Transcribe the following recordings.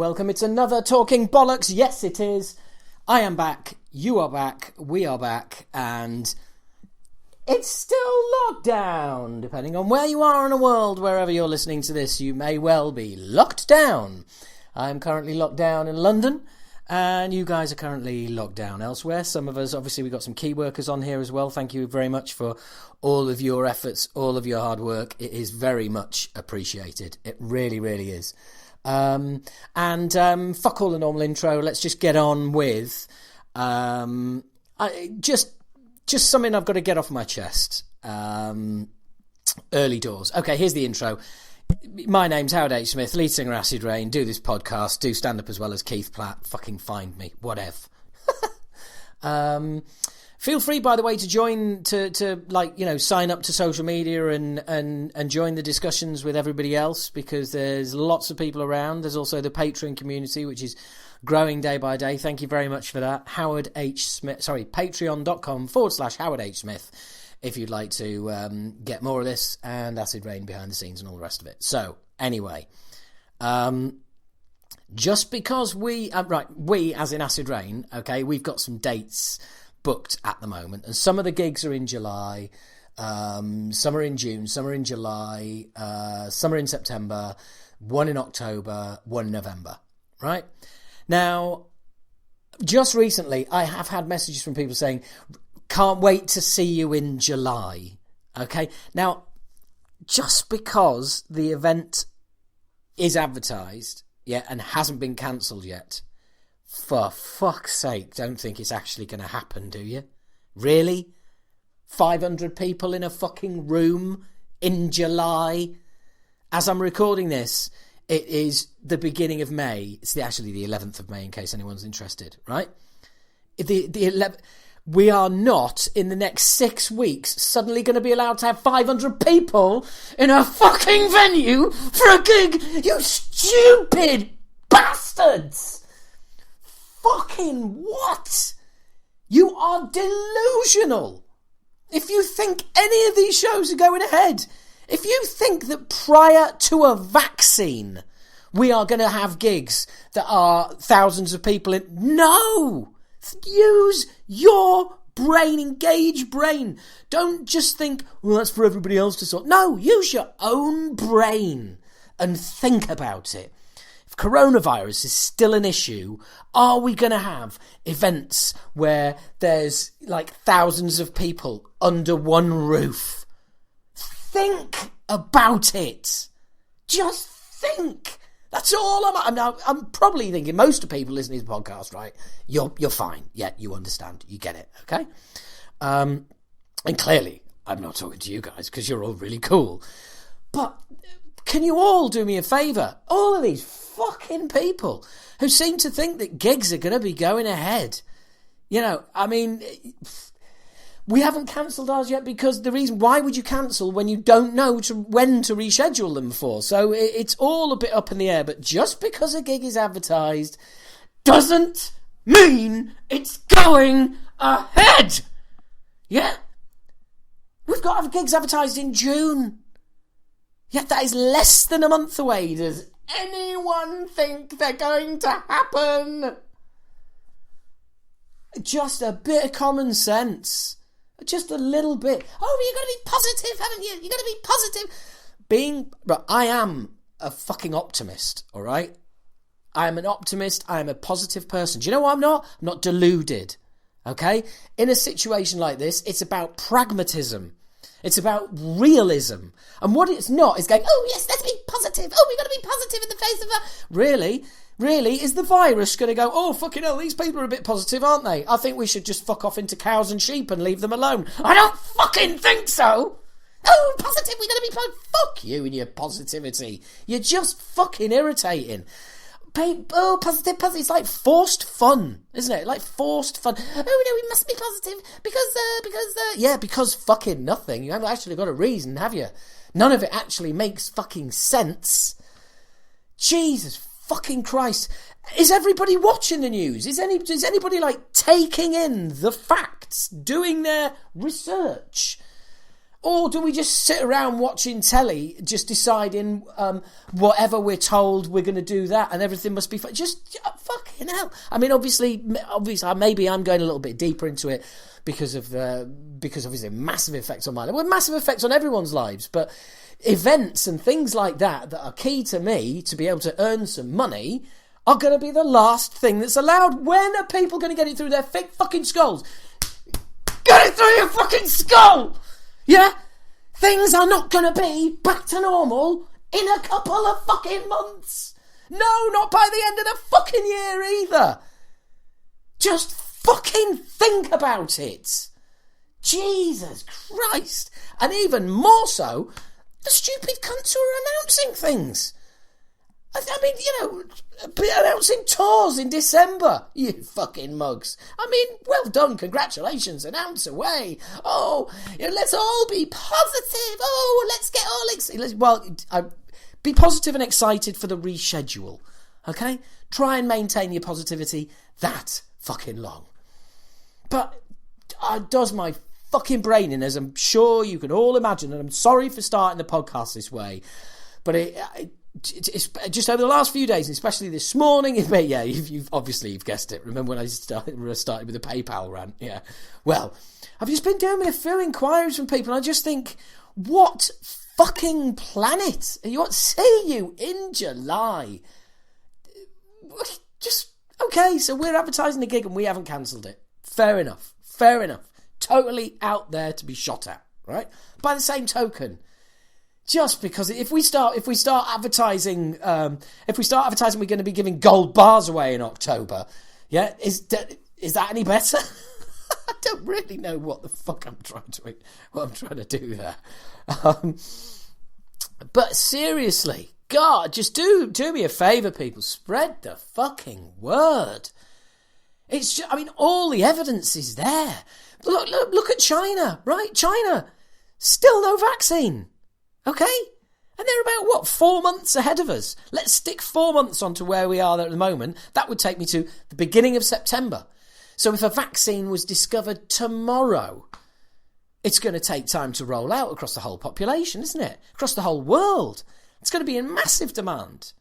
welcome. It's another Talking Bollocks. Yes, it is. I am back. You are back. We are back. And it's still lockdown. Depending on where you are in the world, wherever you're listening to this, you may well be locked down. I'm currently locked down in London. And you guys are currently locked down elsewhere. Some of us, obviously, we've got some key workers on here as well. Thank you very much for all of your efforts, all of your hard work. It is very much appreciated. It really, really is. Fuck all the normal intro. Let's just get on with just something I've got to get off my chest. Early doors. Okay, here's the intro. My name's Howard H. Smith, lead singer Acid Rain, do this podcast, do stand-up as well as Keith Platt. Fucking find me, whatever. Feel free, by the way, to join, to sign up to social media and join the discussions with everybody else, because there's lots of people around. There's also the Patreon community, which is growing day by day. Thank you very much for that. Patreon.com/Howard H. Smith. If you'd like to get more of this and Acid Rain behind the scenes and all the rest of it. So, anyway, just because we as in Acid Rain, okay, we've got some dates booked at the moment. And some of the gigs are in July, some are in June, some are in July, some are in September, one in October, one in November, right? Now, just recently, I have had messages from people saying, can't wait to see you in July. Okay. Now, just because the event is advertised, and hasn't been cancelled yet, for fuck's sake, don't think it's actually going to happen, do you? Really? 500 people in a fucking room in July? As I'm recording this, it is the beginning of May. It's actually the 11th of May, in case anyone's interested, right? The 11th... We are not, in the next 6 weeks, suddenly going to be allowed to have 500 people in a fucking venue for a gig, you stupid bastards! Fucking what? You are delusional. If you think any of these shows are going ahead, if you think that prior to a vaccine, we are going to have gigs that are thousands of people in... No! Use your brain, engage brain. Don't just think, well, that's for everybody else to sort. No, use your own brain and think about it. If coronavirus is still an issue, are we going to have events where there's like thousands of people under one roof? Think about it. Just think. That's all I'm probably thinking. Most of the people listening to the podcast, right? You're fine. Yeah, you understand. You get it. Okay. And clearly, I'm not talking to you guys because you're all really cool. But can you all do me a favour? All of these fucking people who seem to think that gigs are going to be going ahead. You know, I mean, we haven't cancelled ours yet because the reason, why would you cancel when you don't know when to reschedule them for? So it's all a bit up in the air, but just because a gig is advertised doesn't mean it's going ahead. Yeah? We've got to have gigs advertised in June. Yet that is less than a month away. Does anyone think they're going to happen? Just a bit of common sense. Just a little bit. Oh, you've got to be positive, haven't you? You've got to be positive. I am a fucking optimist, all right? I am an optimist. I am a positive person. Do you know what I'm not? I'm not deluded, okay? In a situation like this, it's about pragmatism. It's about realism. And what it's not is going, oh, yes, let's be positive. Oh, we've got to be positive in the face of that. Really? Really? Is the virus going to go, oh, fucking hell, these people are a bit positive, aren't they? I think we should just fuck off into cows and sheep and leave them alone. I don't fucking think so. Oh, positive, we're going to be positive. Fuck you and your positivity. You're just fucking irritating. Oh, positive. It's like forced fun, isn't it? Like forced fun. Oh, no, we must be positive because fucking nothing. You haven't actually got a reason, have you? None of it actually makes fucking sense. Jesus fucking Christ. Is everybody watching the news? Is anybody like taking in the facts, doing their research? Or do we just sit around watching telly, just deciding whatever we're told, we're going to do that, and everything must be just fucking hell. I mean, obviously, maybe I'm going a little bit deeper into it because obviously massive effects on my life. Well, massive effects on everyone's lives, but events and things like that are key to me to be able to earn some money are going to be the last thing that's allowed. When are people going to get it through their thick fucking skulls? Get it through your fucking skull! Yeah? Things are not going to be back to normal in a couple of fucking months. No, not by the end of the fucking year either. Just fucking think about it. Jesus Christ. And even more so, the stupid cunts who are announcing things. I mean, you know, announcing tours in December. You fucking mugs. I mean, well done, congratulations, announce away. Oh, you know, let's all be positive. Oh, let's get all excited. Well, be positive and excited for the reschedule, okay? Try and maintain your positivity that fucking long. But it does my fucking brain in, as I'm sure you can all imagine, and I'm sorry for starting the podcast this way, but it's just over the last few days, especially this morning. Yeah, you've guessed it. Remember when I started with the PayPal rant? Yeah. Well, I've just been doing a few inquiries from people, and I just think, what fucking planet? See you in July. Just, okay, so we're advertising a gig and we haven't cancelled it. Fair enough. Totally out there to be shot at, right? By the same token, just because if we start advertising, we're going to be giving gold bars away in October. Yeah, is that any better? I don't really know what the fuck I'm trying to do there. But seriously, God, just do me a favour, people. Spread the fucking word. It's just, I mean, all the evidence is there. Look at China, right? China, still no vaccine. Okay? And they're about, 4 months ahead of us. Let's stick 4 months onto where we are at the moment. That would take me to the beginning of September. So if a vaccine was discovered tomorrow, it's going to take time to roll out across the whole population, isn't it? Across the whole world. It's going to be in massive demand.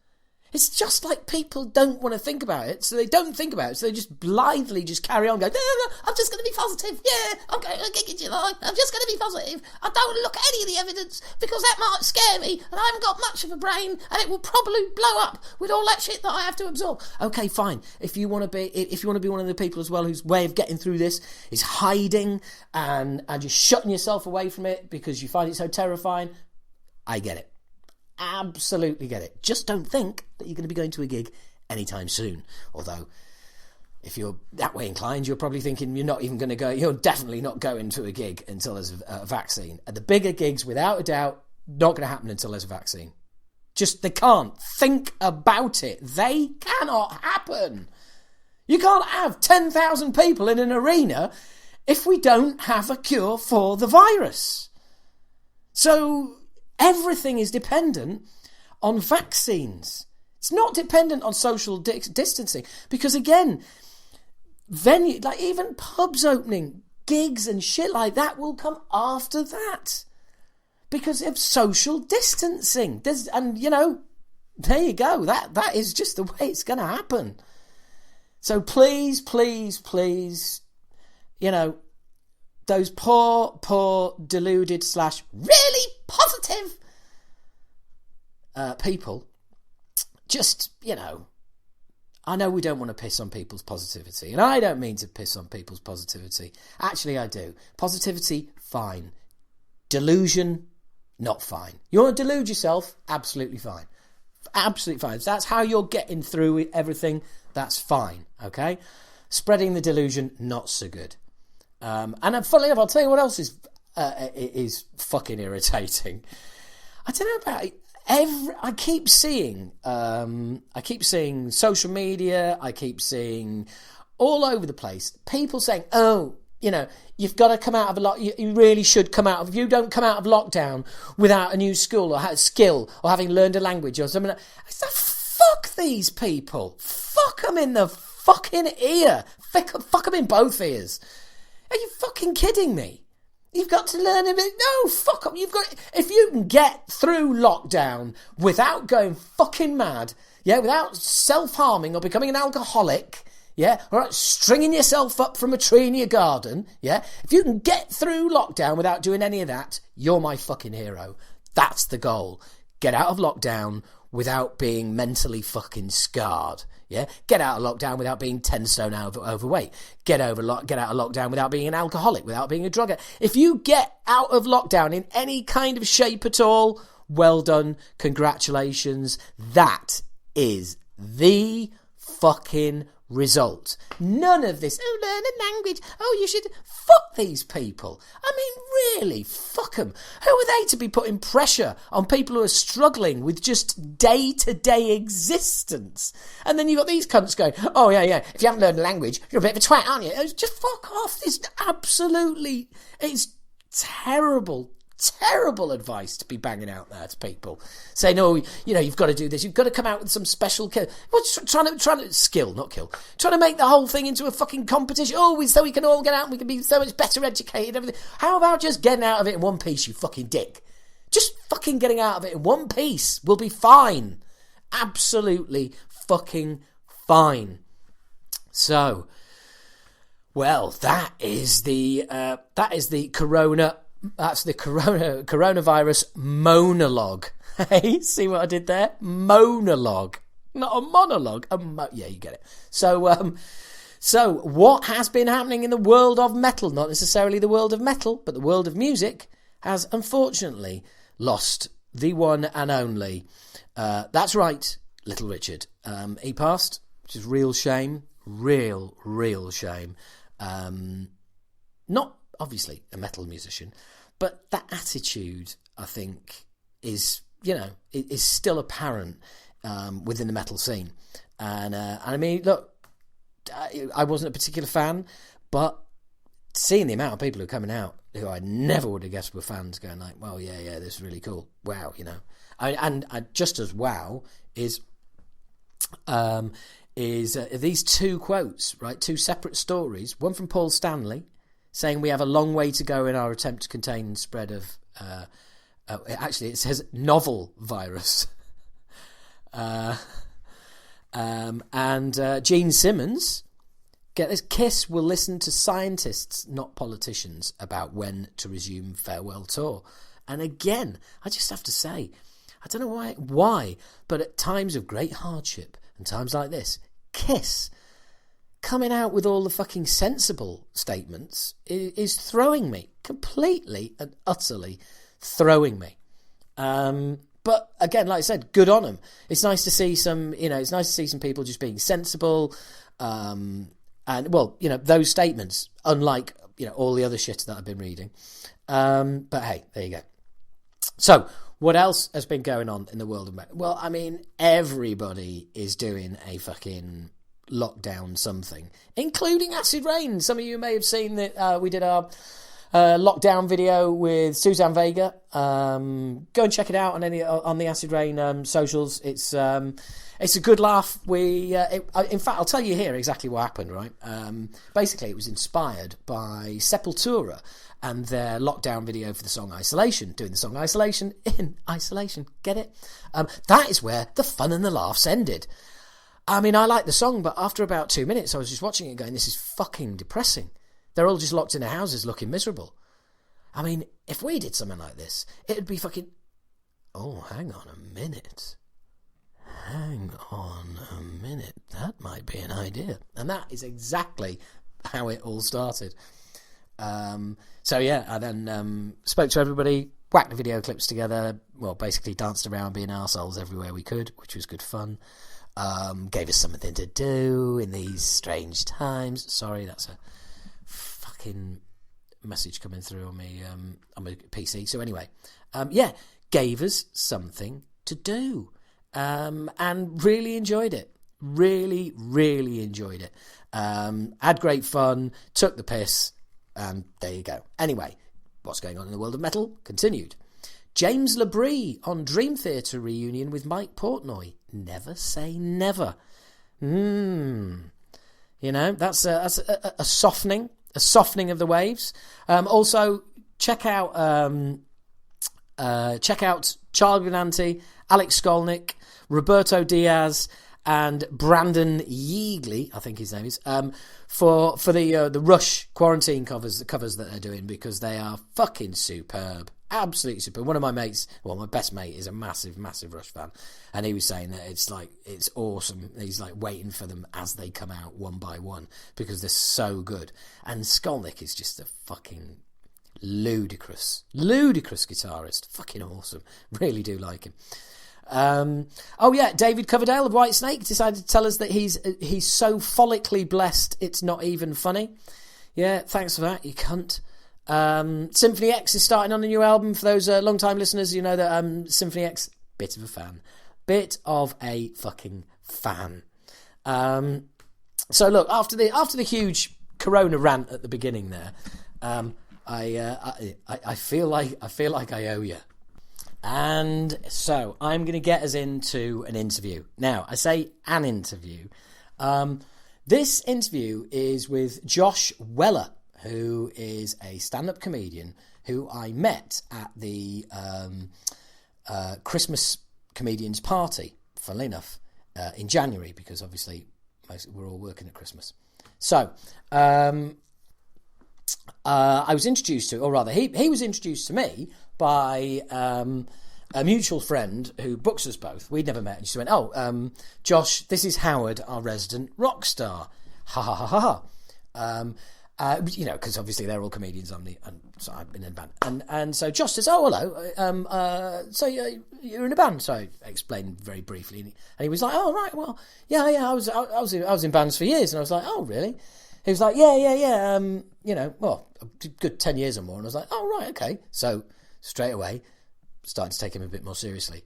It's just like people don't want to think about it, so they don't think about it, so they just blithely just carry on going, no, I'm just going to be positive, yeah, I'm going to gig in July, I'm just going to be positive, I don't want to look at any of the evidence, because that might scare me, and I haven't got much of a brain, and it will probably blow up with all that shit that I have to absorb. Okay, fine, if you want to be one of the people as well whose way of getting through this is hiding and just shutting yourself away from it because you find it so terrifying, I get it. Absolutely get it. Just don't think that you're going to be going to a gig anytime soon. Although, if you're that way inclined, you're probably thinking you're not even going to go. You're definitely not going to a gig until there's a vaccine. And the bigger gigs, without a doubt, not going to happen until there's a vaccine. Just, they can't. Think about it. They cannot happen. You can't have 10,000 people in an arena if we don't have a cure for the virus. So everything is dependent on vaccines. It's not dependent on social distancing. Because again, like even pubs opening, gigs and shit like that will come after that. Because of social distancing. There you go. That is just the way it's going to happen. So please, those poor, deluded / really positive people, just, I know we don't want to piss on people's positivity, and I don't mean to piss on people's positivity. Actually, I do. Positivity, fine. Delusion, not fine. You want to delude yourself? Absolutely fine. Absolutely fine. If that's how you're getting through everything, that's fine, okay? Spreading the delusion, not so good. And funnily enough, I'll tell you what else is fucking irritating. I don't know about it. I keep seeing social media. I keep seeing all over the place people saying, "Oh, you've got to come out of a lot. You really should come out of. If you don't come out of lockdown without a new skill or having learned a language or something." I said, "Fuck these people. Fuck them in the fucking ear. Fuck them in both ears. Are you fucking kidding me? You've got to learn a bit. No, fuck up. If you can get through lockdown without going fucking mad, yeah, without self-harming or becoming an alcoholic, yeah, all right, stringing yourself up from a tree in your garden, yeah, if you can get through lockdown without doing any of that, you're my fucking hero. That's the goal. Get out of lockdown without being mentally fucking scarred. Yeah, get out of lockdown without being 10 stone overweight. Get out of lockdown without being an alcoholic, without being a drug addict. If you get out of lockdown in any kind of shape at all, well done, congratulations. That is the fucking result. None of this, oh, learn a language, oh, you should... Fuck these people. I mean, really, fuck them. Who are they to be putting pressure on people who are struggling with just day-to-day existence? And then you've got these cunts going, oh, yeah, if you haven't learned a language, you're a bit of a twat, aren't you? Just fuck off. It's terrible advice to be banging out there to people. Saying, oh, you've got to do this. You've got to come out with some special trying to skill, not kill. Trying to make the whole thing into a fucking competition. Oh, so we can all get out and we can be so much better educated. Everything. How about just getting out of it in one piece, you fucking dick? Just fucking getting out of it in one piece will be fine. Absolutely fucking fine. So, well, that is the corona. That's the coronavirus monologue. Hey, see what I did there? Monologue. Not a monologue. Yeah, you get it. So what has been happening in the world of metal, not necessarily the world of metal, but the world of music, has unfortunately lost the one and only. That's right, Little Richard. He passed, which is real shame. Real shame. Not obviously a metal musician, but that attitude, I think, is still apparent within the metal scene. And I mean, look, I wasn't a particular fan, but seeing the amount of people who are coming out who I never would have guessed were fans, going like, well, yeah, this is really cool. Wow, and just as wow is these two quotes, right? Two separate stories. One from Paul Stanley, saying we have a long way to go in our attempt to contain spread of... actually, it says novel virus. And Gene Simmons, get this, Kiss will listen to scientists, not politicians, about when to resume farewell tour. And again, I just have to say, I don't know why, but at times of great hardship and times like this, Kiss... coming out with all the fucking sensible statements is throwing me, completely and utterly throwing me. But again, like I said, good on them. It's nice to see some people just being sensible. And well, those statements, unlike, all the other shit that I've been reading. But hey, there you go. So what else has been going on in the world of metal? Well, I mean, everybody is doing a fucking lockdown something, including Acid Rain. Some of you may have seen that we did our lockdown video with Suzanne Vega. Go and check it out on the Acid Rain socials. It's a good laugh. In fact, I'll tell you here exactly what happened. Right, basically, it was inspired by Sepultura and their lockdown video for the song Isolation, doing the song Isolation in isolation. Get it? That is where the fun and the laughs ended. I mean, I like the song, but after about 2 minutes, I was just watching it going, this is fucking depressing. They're all just locked in their houses looking miserable. I mean, if we did something like this, it'd be fucking... Oh, hang on a minute. That might be an idea. And that is exactly how it all started. So, yeah, I then spoke to everybody, whacked the video clips together, well, basically danced around being arseholes everywhere we could, which was good fun. Gave us something to do in these strange times. Sorry, that's a fucking message coming through on me on my PC. So anyway, gave us something to do, and really enjoyed it. Really enjoyed it. Had great fun. Took the piss, and there you go. Anyway, what's going on in the world of metal continued. James LaBrie on Dream Theater reunion with Mike Portnoy. Never say never. That's a softening of the waves. Also, check out Charlie Benanti, Alex Skolnick, Roberto Diaz, and Brandon Yeagley, I think his name is, for the Rush quarantine covers that they're doing, because they are fucking superb. Absolutely superb. One of my mates, well, my best mate, is a massive Rush fan, and he was saying that it's awesome. He's like waiting for them as they come out one by one, because they're so good. And Skolnick is just a fucking ludicrous guitarist. Fucking awesome. Really do like him. David Coverdale of Whitesnake decided to tell us that he's so follically blessed it's not even funny. Yeah, thanks for that, you cunt. Symphony X is starting on a new album. For those long-time listeners, you know that Symphony X, bit of a fucking fan. So look, after the huge Corona rant at the beginning there, I feel like I owe you. And so I'm going to get us into an interview. Now, I say an interview. This interview is with Josh Weller, who is a stand-up comedian who I met at the Christmas Comedians Party, funnily enough, in January, because obviously we're all working at Christmas. So I was introduced to, or rather, he was introduced to me by a mutual friend who books us both. We'd never met, and she went, Josh, this is Howard, our resident rock star. Ha ha ha ha ha. Because obviously they're all comedians. So I've been in a band, and so Josh says, "Oh, hello. So you're in a band?" So I explained very briefly, and he was like, "Oh, right. Well, yeah. I was in bands for years." And I was like, "Oh, really?" He was like, "Yeah. A good 10 years or more." And I was like, "Oh, right, okay." So straight away, started to take him a bit more seriously.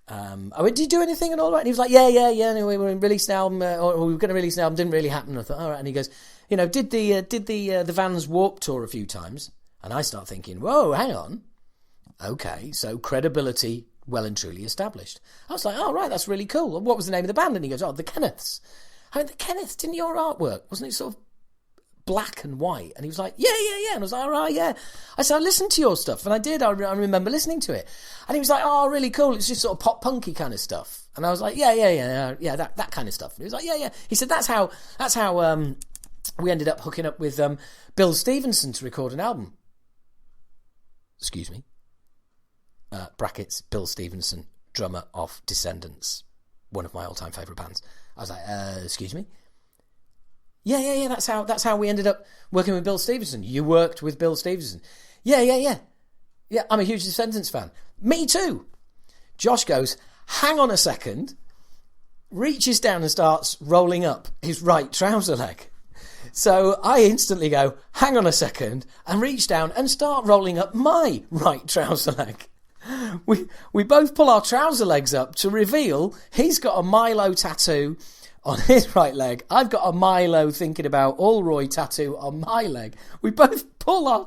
I went, "Did you do anything and all right?" And he was like, "Yeah. Anyway, we were releasing an album, or we were going to release an album. Didn't really happen." And I thought, "All right." And he goes, "Did the Vans Warped Tour a few times?" And I start thinking, "Whoa, hang on. Okay, so credibility well and truly established." I was like, "Oh, right, that's really cool. What was the name of the band?" And he goes, "Oh, the Kenneths." I went, "The Kenneths, didn't your artwork, wasn't it sort of black and white?" And he was like, yeah. And I was like, "All right, yeah." I said, "I listened to your stuff." And I did. I remember listening to it. And he was like, "Oh, really cool. It's just sort of pop punky kind of stuff." And I was like, yeah, that kind of stuff. And he was like, yeah. He said, that's how we ended up hooking up with Bill Stevenson to record an album. Excuse me. Brackets, Bill Stevenson, drummer of Descendents, one of my all-time favourite bands. I was like, excuse me? Yeah. That's how we ended up working with Bill Stevenson. You worked with Bill Stevenson. Yeah. Yeah, I'm a huge Descendents fan. Me too. Josh goes, "Hang on a second," reaches down and starts rolling up his right trouser leg. So I instantly go, "Hang on a second," and reach down and start rolling up my right trouser leg. We both pull our trouser legs up to reveal he's got a Milo tattoo on his right leg. I've got a Milo thinking about Allroy tattoo on my leg. We both pull our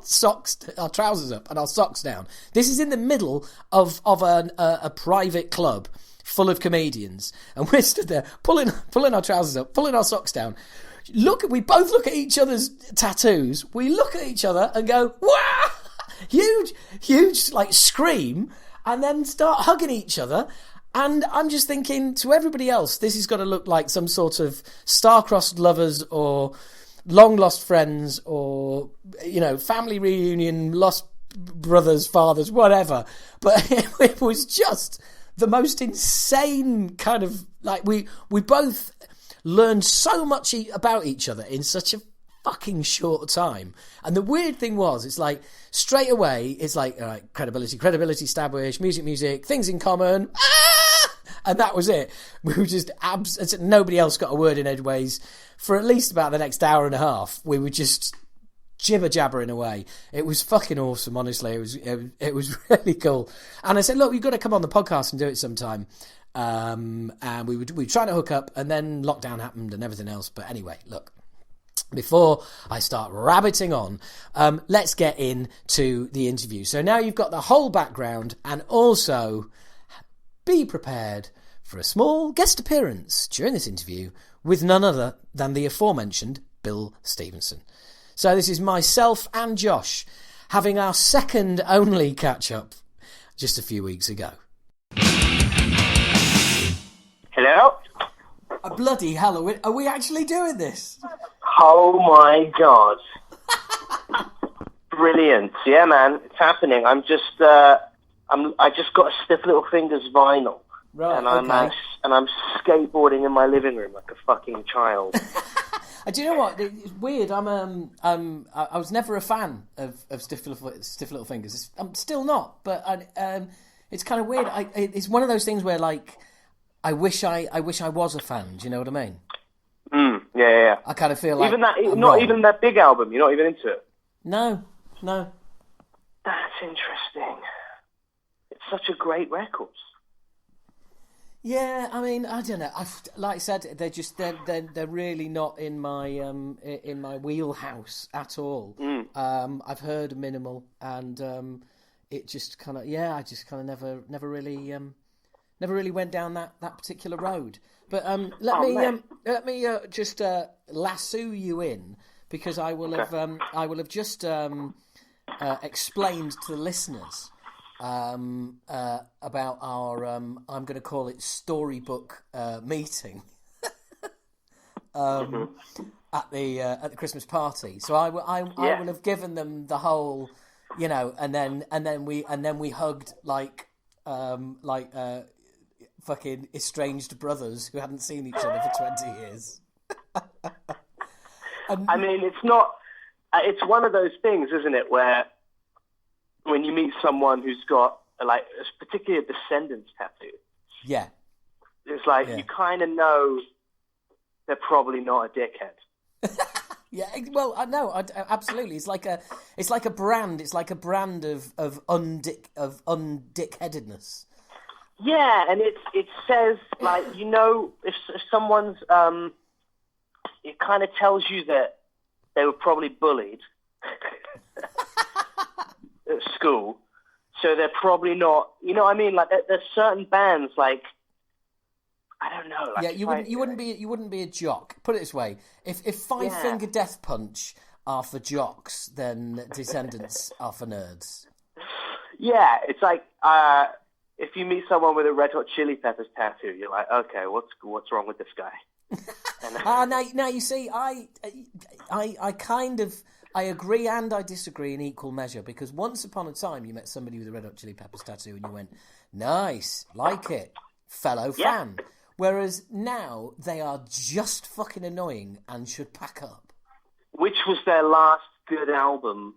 trousers up and our socks down. This is in the middle of a private club full of comedians, and we're stood there pulling our trousers up, pulling our socks down. We both look at each other's tattoos. We look at each other and go, "Wah!" Huge, like, scream, and then start hugging each other. And I'm just thinking, to everybody else, this is going to look like some sort of star-crossed lovers or long-lost friends or, family reunion, lost brothers, fathers, whatever. But it was just the most insane kind of, like, we both learned so much about each other in such a fucking short time. And the weird thing was, it's like, straight away, it's like, all right, credibility established, music, things in common, and that was it. We were just nobody else got a word in edgeways for at least about the next hour and a half. We were just jibber-jabbering away. It was fucking awesome, honestly. It was really cool. And I said, "Look, you've got to come on the podcast and do it sometime." And we were trying to hook up, and then lockdown happened and everything else. But anyway, look, before I start rabbiting on, let's get into the interview. So now you've got the whole background, and also be prepared for a small guest appearance during this interview with none other than the aforementioned Bill Stevenson. So this is myself and Josh having our second only catch-up just a few weeks ago. Hello? Bloody hell, are we actually doing this? Oh my god. Brilliant. Yeah, man, it's happening. I just got a Stiff Little Fingers vinyl. Right, and okay. I'm skateboarding in my living room like a fucking child. Do you know what? It's weird. I was never a fan of Stiff Little Fingers. I'm still not, but it's kind of weird. It's one of those things where, like, I wish I was a fan. Do you know what I mean? Yeah. I kind of feel like even that big album. You're not even into it. No. That's interesting. It's such a great record. Yeah, I mean, I don't know. Like I said, they're really not in my wheelhouse at all. I've heard minimal, and it just kind of I just kind of never really went down that particular road. But let me just lasso you in, because I will have just explained to the listeners about our I'm going to call it storybook meeting at the Christmas party. So I will have given them the whole, and then we hugged like fucking estranged brothers who hadn't seen each other for 20 years. I mean, it's not. It's one of those things, isn't it, where when you meet someone who's got, like, particularly a Descendents tattoo, it's like you kind of know they're probably not a dickhead. Yeah, well, no, absolutely. It's like a brand. It's like a brand of undickheadedness. Yeah, and it says, like, if someone's it kind of tells you that they were probably bullied at school, so they're probably not. You know what I mean? Like, there's certain bands, like, I don't know. Like, you wouldn't be a jock. Put it this way: if Five Finger Death Punch are for jocks, then Descendents are for nerds. Yeah, it's like if you meet someone with a Red Hot Chili Peppers tattoo, you're like, okay, what's wrong with this guy? Now you see, I kind of agree and I disagree in equal measure, because once upon a time you met somebody with a Red Hot Chili Peppers tattoo and you went, nice, like it, fellow fan. Whereas now they are just fucking annoying and should pack up. Which was their last good album,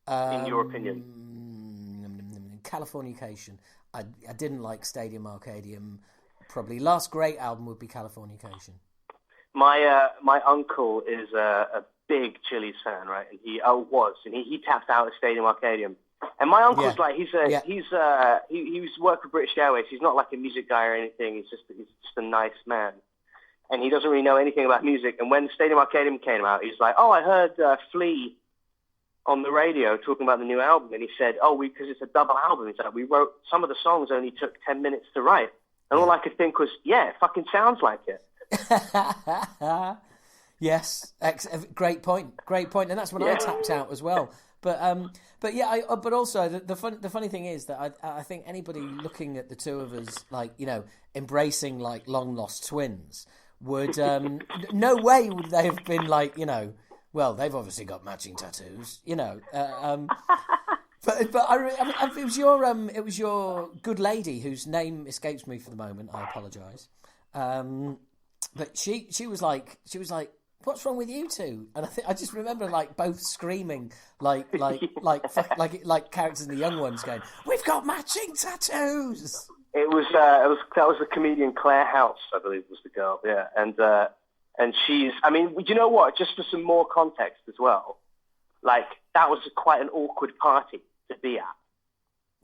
in your opinion? Californication. I didn't like Stadium Arcadium. Probably last great album would be Californication. My uncle is a big Chili's fan, right? And he tapped out at Stadium Arcadium. And my uncle's like he's worked for British Airways. He's not like a music guy or anything. He's just a nice man, and he doesn't really know anything about music. And when Stadium Arcadium came out, he's like, "Oh, I heard Flea on the radio talking about the new album," and he said, because it's a double album. He's like, we wrote some of the songs only took 10 minutes to write, and all I could think was, it fucking sounds like it. Yes, great point, and that's when I tapped out as well. But also the funny thing is that I think anybody looking at the two of us, like, embracing like long lost twins, would no way would they have been like, well, they've obviously got matching tattoos, But it was your good lady whose name escapes me for the moment. I apologise. But she was like, what's wrong with you two? And I just remember like both screaming like characters in The Young Ones going, we've got matching tattoos. That was the comedian Claire House, I believe was the girl. Yeah. And she's, I mean, you know what? Just for some more context as well, like, that was quite an awkward party to be at.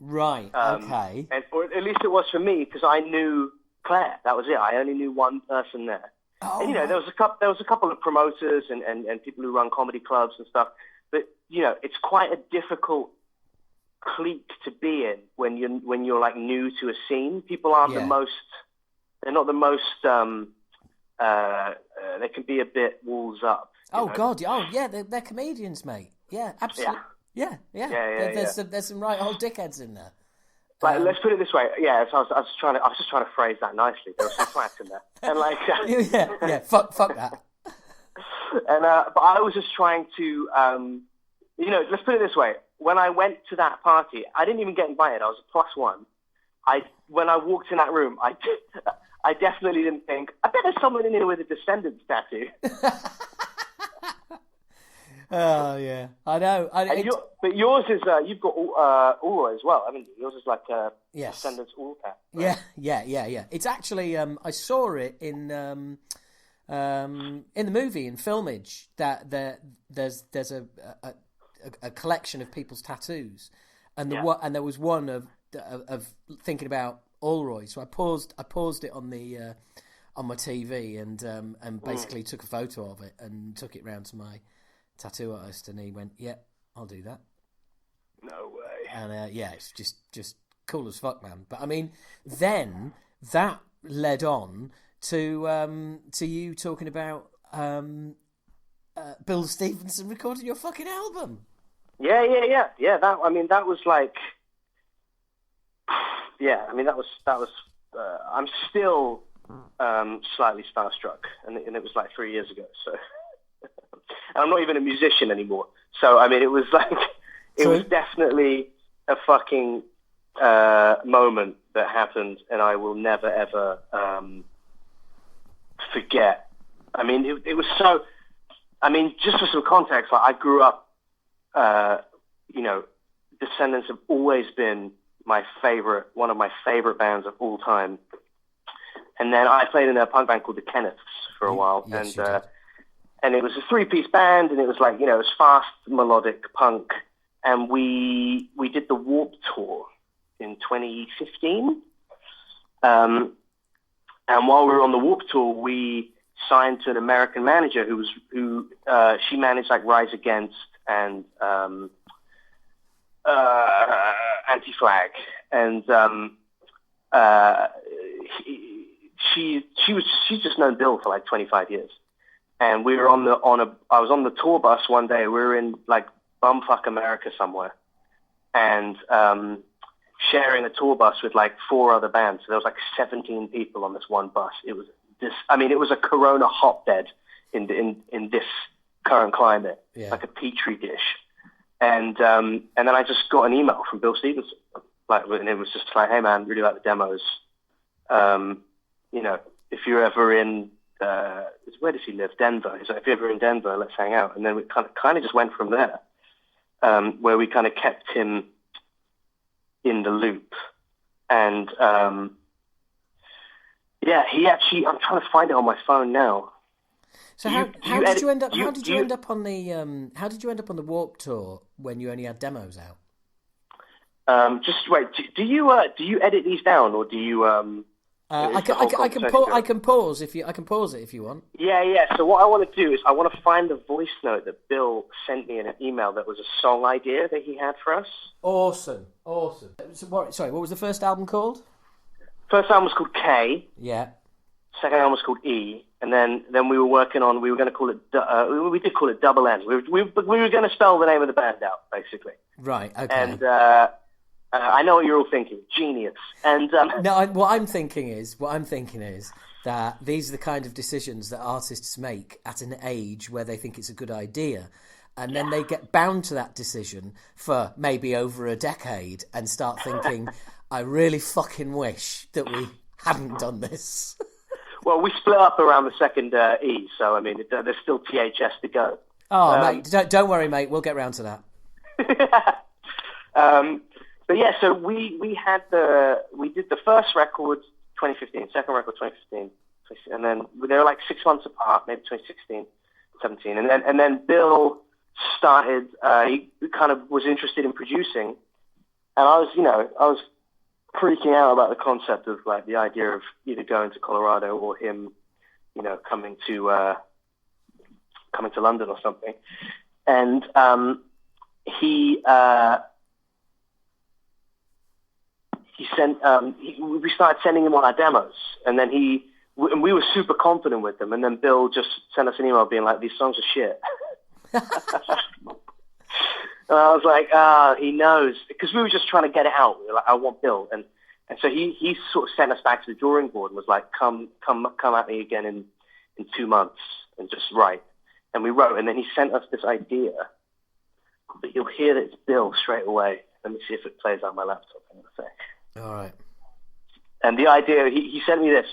Right, okay. Or at least it was for me, because I knew Claire. That was it. I only knew one person there. Oh, and, there was a couple of promoters and people who run comedy clubs and stuff. But, it's quite a difficult clique to be in when you're like new to a scene. People aren't they're not the most, they can be a bit walls up. Oh, God. Oh, yeah, they're comedians, mate. Yeah, absolutely. Yeah. There's some right old dickheads in there. Like, let's put it this way. Yeah, so I was just trying to phrase that nicely. There was some twats in there, and like, fuck that. And but I was just trying to, let's put it this way. When I went to that party, I didn't even get invited. I was a +1. When I walked in that room, I definitely didn't think, I bet there's someone in here with a Descendents tattoo. Oh, yeah. I know. But yours is, you've got Aura as well, haven't you? Yours is like a Descendents Aura tat. Right? Yeah. It's actually, I saw it in the movie, in Filmage, that there's a collection of people's tattoos. And there was one of thinking about Allroy. So I paused it on the on my TV and basically took a photo of it and took it round to my tattoo artist, and he went, "Yeah, I'll do that." No way. And it's just cool as fuck, man. But I mean, then that led on to you talking about Bill Stevenson recording your fucking album. Yeah. That was like, that was. I'm still slightly starstruck, and it was like 3 years ago. So, and I'm not even a musician anymore. So I mean, it was like, it was definitely a fucking moment that happened, and I will never ever forget. I mean, it was so. I mean, just for some context, like I grew up. Descendents have always been one of my favorite bands of all time. And then I played in a punk band called the Kenneths for a while, and it was a 3-piece band, and it was like, it was fast melodic punk, and we did the Warped Tour in 2015. And while we were on the Warped Tour, we signed to an American manager who she managed like Rise Against and Anti-Flag, and she's just known Bill for like 25 years, and we were I was on the tour bus one day. We were in like bumfuck America somewhere, and sharing a tour bus with like 4 other bands. So there was like 17 people on this one bus. It was a Corona hotbed in this current climate, like a petri dish. And then I just got an email from Bill Stevenson, and it was just like, "Hey man, really like the demos. If you're ever in, where does he live? Denver. He's like, if you're ever in Denver, let's hang out." And then we kind of just went from there, where we kind of kept him in the loop. And he actually, I'm trying to find it on my phone now. So how did you end up on the Warped Tour when you only had demos out? Just wait. Do you edit these down, or do you? I can pause it if you want. Yeah. So what I want to do is I want to find the voice note that Bill sent me in an email that was a song idea that he had for us. Awesome. So what was the first album called? First album was called K. Yeah. Second album was called E. And then we were working on, we were going to call it, we did call it Double N. We were going to spell the name of the band out, basically. Right, okay. And I know what you're all thinking, genius. And no, what I'm thinking is that these are the kind of decisions that artists make at an age where they think it's a good idea. And then they get bound to that decision for maybe over a decade and start thinking, I really fucking wish that we hadn't done this. Well, we split up around the second E, so I mean, there's still THS to go. Oh, mate, don't worry, mate. We'll get round to that. But yeah, so we did the first record 2015, second record 2015, and then they were like 6 months apart, maybe 2016, 17, and then Bill started. He kind of was interested in producing, and I was freaking out about the concept of like the idea of either going to Colorado or him, coming to London or something. And he sent we started sending him all our demos, and then we were super confident with them. And then Bill just sent us an email being like, "These songs are shit." And I was like, he knows. Because we were just trying to get it out. We were like, I want Bill. And so he sort of sent us back to the drawing board and was like, come at me again in 2 months and just write. And we wrote, and then he sent us this idea. But you'll hear that it's Bill straight away. Let me see if it plays on my laptop in a sec. All right. And the idea, he sent me this.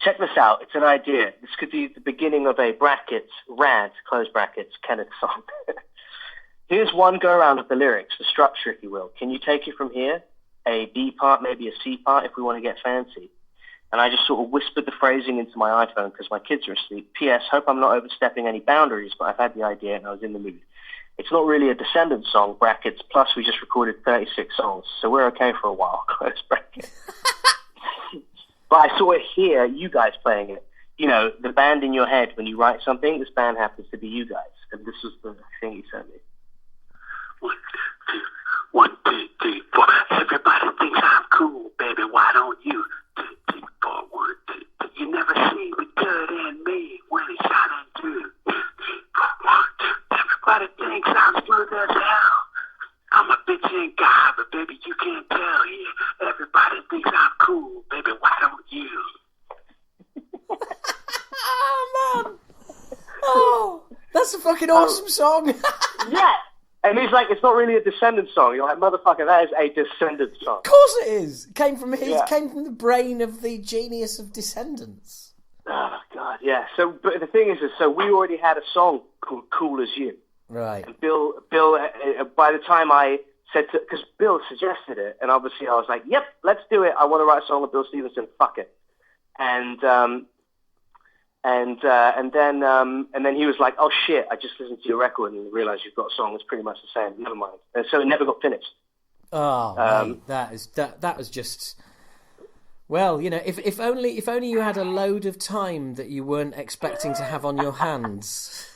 Check this out. It's an idea. This could be the beginning of a brackets, rant, close brackets, Kenneths song. Here's one go around of the lyrics, the structure, if you will. Can you take it from here? A B part, maybe a C part, if we want to get fancy. And I just sort of whispered the phrasing into my iPhone because my kids are asleep. P.S. Hope I'm not overstepping any boundaries, but I've had the idea and I was in the mood. It's not really a Descendents song, brackets, plus we just recorded 36 songs, so we're okay for a while, close brackets. But I sort of hear you guys playing it. You know, the band in your head when you write something, this band happens to be you guys. And this was the thing he sent me. 1, 2, 3, 4. Everybody thinks I'm cool, baby. Why don't you? 2, 3, 4. 1, 2, 3. You never see me good in me when it's shining through. 2, 3, 4. 1, 2. Everybody thinks I'm smooth as hell. I'm a bitchin' guy, but baby, you can't tell. Yeah, everybody thinks I'm cool, baby. Why don't you? Oh man! Oh, that's a fucking awesome song. Yeah. And he's like, it's not really a Descendants song. You're like, motherfucker, that is a Descendants song. Of course it is. It came from the brain of the genius of Descendants. Oh, God, yeah. So, but the thing is so we already had a song called Cool As You. Right. And Bill, by the time I said to, because Bill suggested it, and obviously I was like, yep, let's do it. I want to write a song with Bill Stevenson. Fuck it. And then he was like, oh shit, I just listened to your record and realized you've got a song that's pretty much the same. Never mind. And so it never got finished. Oh, mate, that was just. Well, you know, if only you had a load of time that you weren't expecting to have on your hands.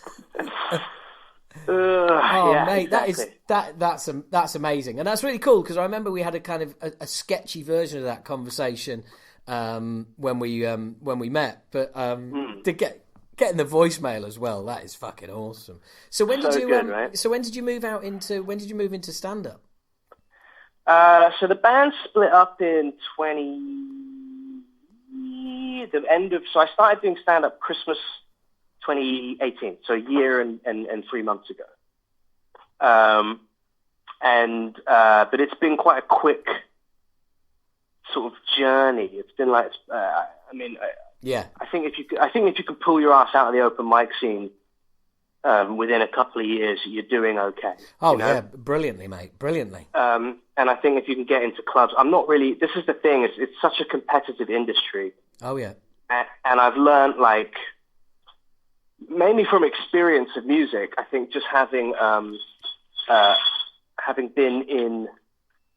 Yeah, mate, exactly. that's amazing, and that's really cool because I remember we had a kind of a sketchy version of that conversation when we met, but to getting the voicemail as well, that is fucking awesome. So when did you right? So when did you move into stand up? So the band split up in so I started doing stand up Christmas 2018, so a year and 3 months ago. But it's been quite a quick sort of journey. It's been like, I think if you can pull your ass out of the open mic scene within a couple of years, you're doing okay. Oh, you know? yeah, brilliantly, mate, brilliantly. And I think if you can get into clubs, this is the thing, it's such a competitive industry. Oh, yeah. And I've learned, like, mainly from experience of music, I think just having been in,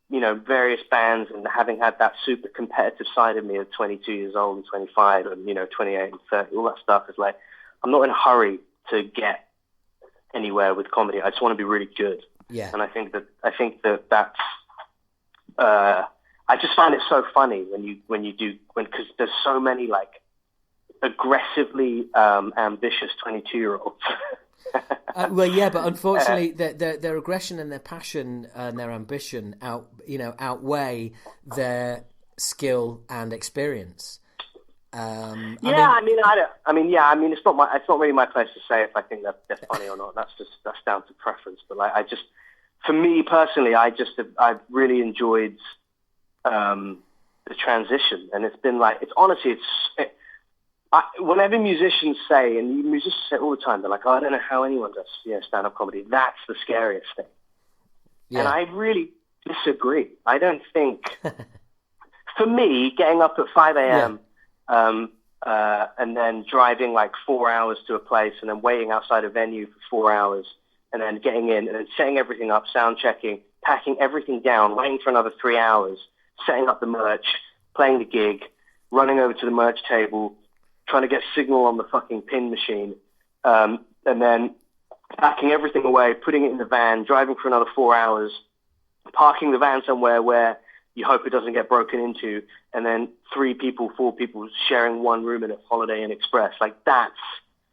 you know, various bands and having had that super competitive side of me at 22 years old and 25 and, you know, 28 and 30, all that stuff is like, I'm not in a hurry to get anywhere with comedy. I just want to be really good. Yeah. And I think that's, I just find it so funny because there's so many like aggressively ambitious 22-year-olds. Well, yeah, but unfortunately, their aggression and their passion and their ambition outweigh their skill and experience. It's not really my place to say if I think that they're funny or not. That's down to preference. But like, for me personally, I've really enjoyed the transition, and it's been like, whenever musicians say, and musicians say all the time, they're like, oh, I don't know how anyone does stand-up comedy. That's the scariest thing. Yeah. And I really disagree. I don't think, for me, getting up at 5 a.m., and then driving like 4 hours to a place and then waiting outside a venue for 4 hours and then getting in and then setting everything up, sound checking, packing everything down, waiting for another 3 hours, setting up the merch, playing the gig, running over to the merch table, trying to get signal on the fucking pin machine, and then packing everything away, putting it in the van, driving for another 4 hours, parking the van somewhere where you hope it doesn't get broken into, and then 4 people sharing one room in a Holiday Inn Express. Like, that's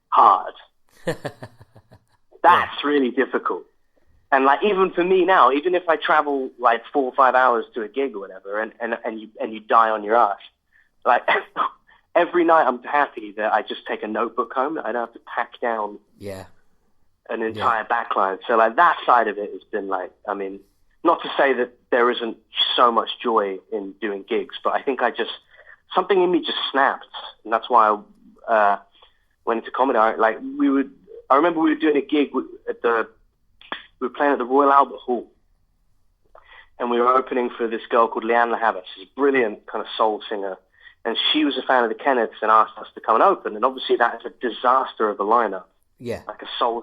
hard. That's really difficult. And like, even for me now, even if I travel like 4 or 5 hours to a gig or whatever, and you die on your ass, like every night I'm happy that I just take a notebook home, that I don't have to pack down an entire backline. So like that side of it has been like, I mean, not to say that there isn't so much joy in doing gigs, but I think something in me just snapped, and that's why I went into comedy. I remember we were doing a gig we were playing at the Royal Albert Hall, and we were opening for this girl called Leanne Lahavas. She's a brilliant kind of soul singer, and she was a fan of the Kenneths and asked us to come and open. And obviously that is a disaster of a lineup. Yeah, like a soul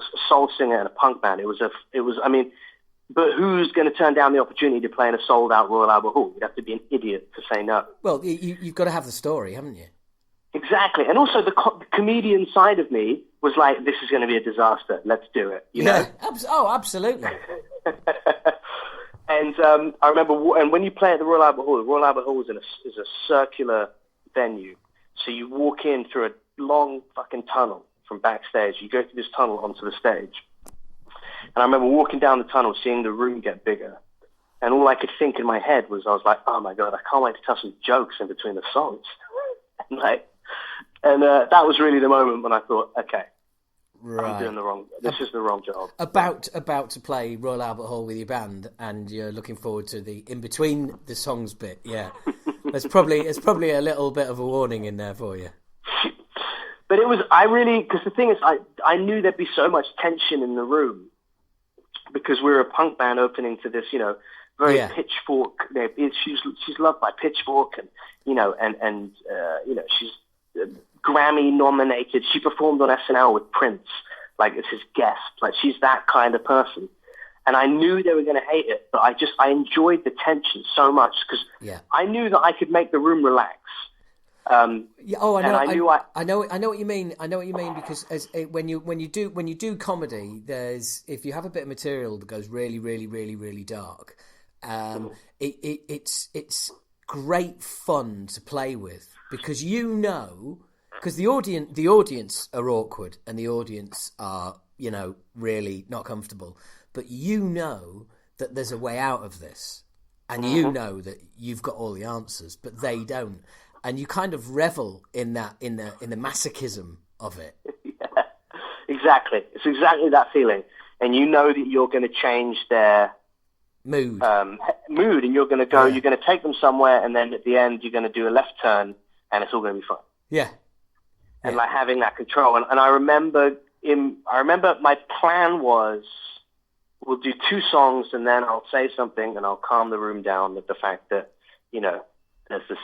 singer and a punk band. It was. I mean, but who's going to turn down the opportunity to play in a sold-out Royal Albert Hall? You'd have to be an idiot to say no. Well, you've got to have the story, haven't you? Exactly. And also the comedian side of me was like, this is going to be a disaster. Let's do it. You know? Absolutely. And I remember, and when you play at the Royal Albert Hall, the Royal Albert Hall is a circular venue. So you walk in through a long fucking tunnel from backstage. You go through this tunnel onto the stage. And I remember walking down the tunnel, seeing the room get bigger. And all I could think in my head was, I was like, oh my God, I can't wait to tell some jokes in between the songs. And that was really the moment when I thought, okay, I'm doing this is the wrong job. About to play Royal Albert Hall with your band, and you're looking forward to the in between the songs bit. Yeah, there's probably a little bit of a warning in there for you. But it was, because the thing is, I knew there'd be so much tension in the room, because we were a punk band opening to this, very Pitchfork. She's loved by Pitchfork, and she's Grammy nominated. She performed on SNL with Prince, like as his guest. Like, she's that kind of person. And I knew they were going to hate it, but I enjoyed the tension so much, because I knew that I could make the room relax. I know what you mean. I know what you mean, because when you do comedy, if you have a bit of material that goes really, really, really, really dark, it's great fun to play with, because because the audience are awkward, and the audience are really not comfortable, but that there's a way out of this, and that you've got all the answers, but they don't. And you kind of revel in that, in the masochism of it. Yeah, exactly. It's exactly that feeling. And you know that you're going to change their mood, and you're going to go. You're going to take them somewhere, and then at the end, you're going to do a left turn, and it's all going to be fun. Yeah. And like having that control. And I remember my plan was, we'll do 2 songs, and then I'll say something, and I'll calm the room down with the fact that there's this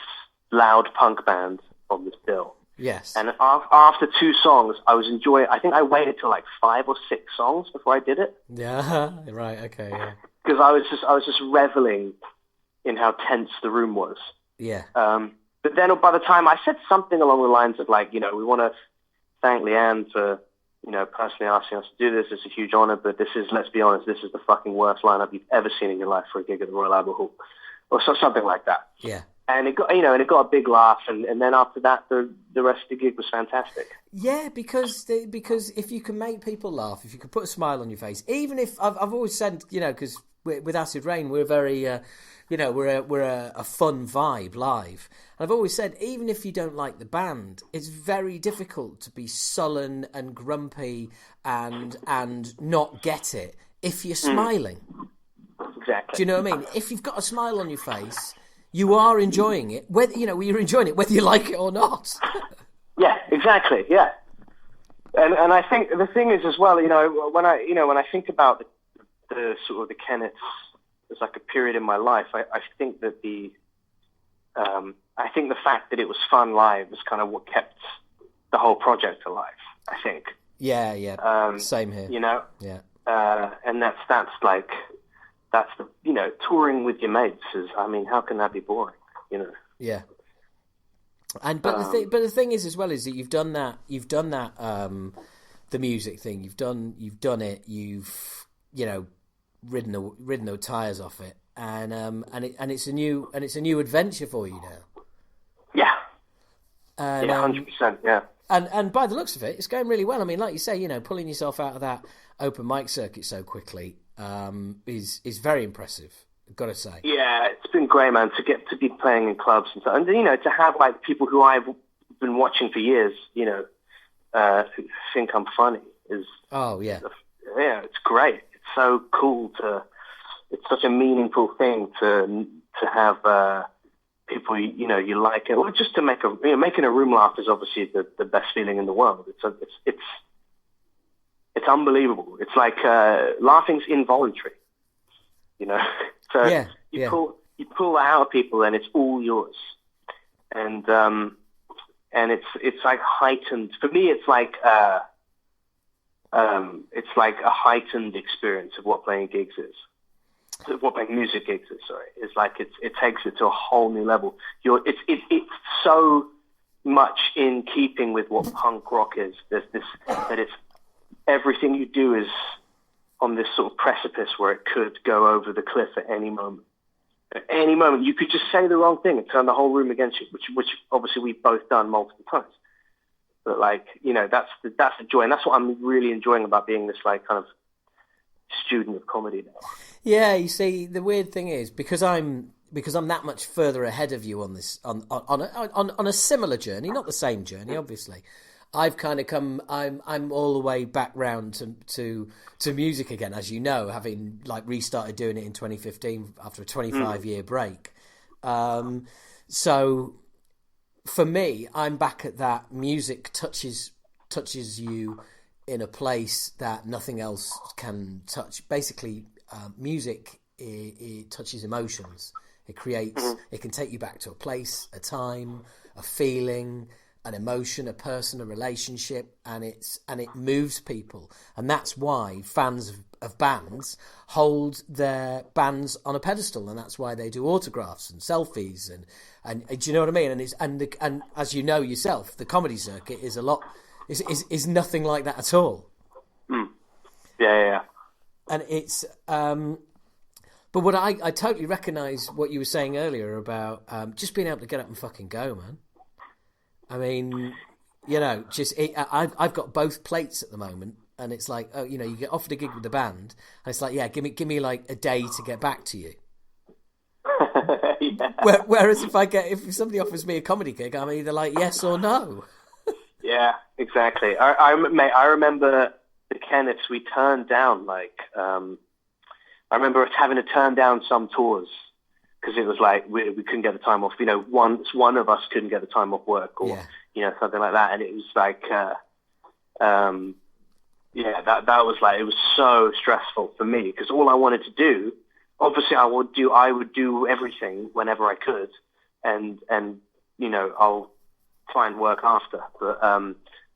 loud punk band on this bill. Yes. And after 2 songs, I was enjoying. I think I waited till like 5 or 6 songs before I did it. Yeah. Right. Okay. Yeah. Because I was just reveling in how tense the room was. Yeah. But then by the time I said something along the lines of like, we want to thank Leanne for personally asking us to do this. It's a huge honor, but let's be honest, this is the fucking worst lineup you've ever seen in your life for a gig at the Royal Albert Hall, or something like that. Yeah. And it got, and it got a big laugh, and then after that, the rest of the gig was fantastic. Yeah, because if you can make people laugh, if you can put a smile on your face, even if I've always said, because with Acid Rain, we're very, we're a fun vibe live. And I've always said, even if you don't like the band, it's very difficult to be sullen and grumpy and not get it if you're smiling. Exactly. Do you know what I mean? If you've got a smile on your face, you are enjoying it, whether you're enjoying it whether you like it or not. Yeah, exactly. Yeah, and I think the thing is as well, when I think about the sort of the Kenneths as like a period in my life, I think that the fact that it was fun live was kind of what kept the whole project alive. I think. Yeah. Same here. Yeah. And that's the touring with your mates is. I mean, how can that be boring? Yeah. And but the thing is as well is that you've done that the music thing. You've done it. You've ridden the tires off it, and it's a new adventure for you now. Yeah. 100%. Yeah. And by the looks of it, it's going really well. I mean, like you say, you know, pulling yourself out of that open mic circuit so quickly is very impressive, I've got to say. Yeah, it's been great, man, to be playing in clubs and stuff. And, you know, to have, like, people who I've been watching for years, you know, who think I'm funny is... Oh, yeah. Yeah, it's great. It's so cool it's such a meaningful thing to have people, you know, you like it. Or just to making a room laugh is obviously the best feeling in the world. It's unbelievable. It's like laughing's involuntary, you know. So you pull that out of people, and it's all yours. And it's like heightened. For me, it's like a heightened experience of what playing gigs is. What playing music gigs is, sorry. It's like it takes it to a whole new level. It's so much in keeping with what punk rock is. There's this that it's everything you do is on this sort of precipice where it could go over the cliff at any moment. At any moment, you could just say the wrong thing and turn the whole room against you, which obviously we've both done multiple times. But like, you know, that's the joy, and that's what I'm really enjoying about being this like kind of student of comedy now. Yeah, you see, the weird thing is because I'm that much further ahead of you on this on a similar journey, not the same journey, obviously. I've kind of come. I'm all the way back round to music again, as you know, having like restarted doing it in 2015 after a 25-year break. So for me, I'm back at that. Music touches you in a place that nothing else can touch. Basically, music it touches emotions. It creates. It can take you back to a place, a time, a feeling, an emotion, a person, a relationship, and it moves people. And that's why fans of bands hold their bands on a pedestal, and that's why they do autographs and selfies and do you know what I mean? And as you know yourself, the comedy circuit is is nothing like that at all. Yeah. And it's but what I totally recognise what you were saying earlier about just being able to get up and fucking go, man. I mean, you know, I've got both plates at the moment, and it's like, oh, you know, you get offered a gig with the band, and it's like, yeah, give me like a day to get back to you. Yeah. Whereas if somebody offers me a comedy gig, I'm either like yes or no. Yeah, exactly. I remember the Kenneths we turned down. Like, I remember us having to turn down some tours. Because it was like we couldn't get the time off. You know, one of us couldn't get the time off work, or you know, something like that. And it was like, that was like, it was so stressful for me because all I wanted to do, obviously, I would do everything whenever I could, and you know, I'll find work after. But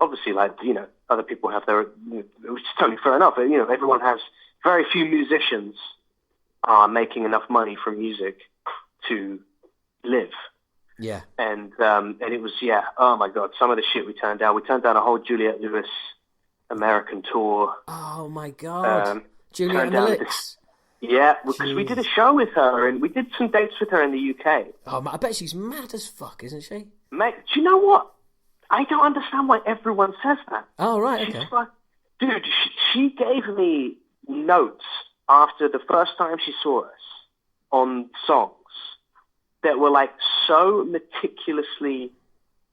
obviously, like, you know, other people have their, which is totally fair enough. But, you know, everyone has, very few musicians are making enough money from music to live. Yeah. And it was, oh my God, some of the shit we turned down. We turned down a whole Juliette Lewis American tour. Oh my God. Juliette and the Licks. Yeah, because we did a show with her, and we did some dates with her in the UK. Oh, I bet she's mad as fuck, isn't she? Mate, do you know what? I don't understand why everyone says that. Oh, right, okay. Dude, she gave me notes after the first time she saw us on songs that were like so meticulously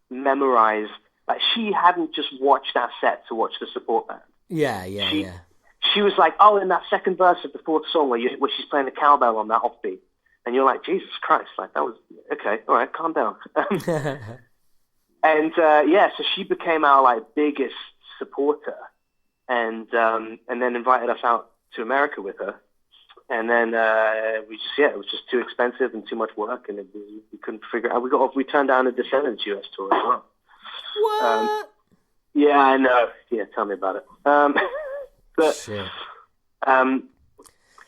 memorized. Like she hadn't just watched our set to watch the support band. Yeah. She was like, oh, in that second verse of the fourth song where she's playing the cowbell on that offbeat. And you're like, Jesus Christ, like that was, okay, all right, calm down. And so she became our like biggest supporter, and then invited us out to America with her. And then it was just too expensive and too much work, and we couldn't figure it out. We turned down a Descendents US tour as well. What? Yeah, I know. Yeah, tell me about it. But shit.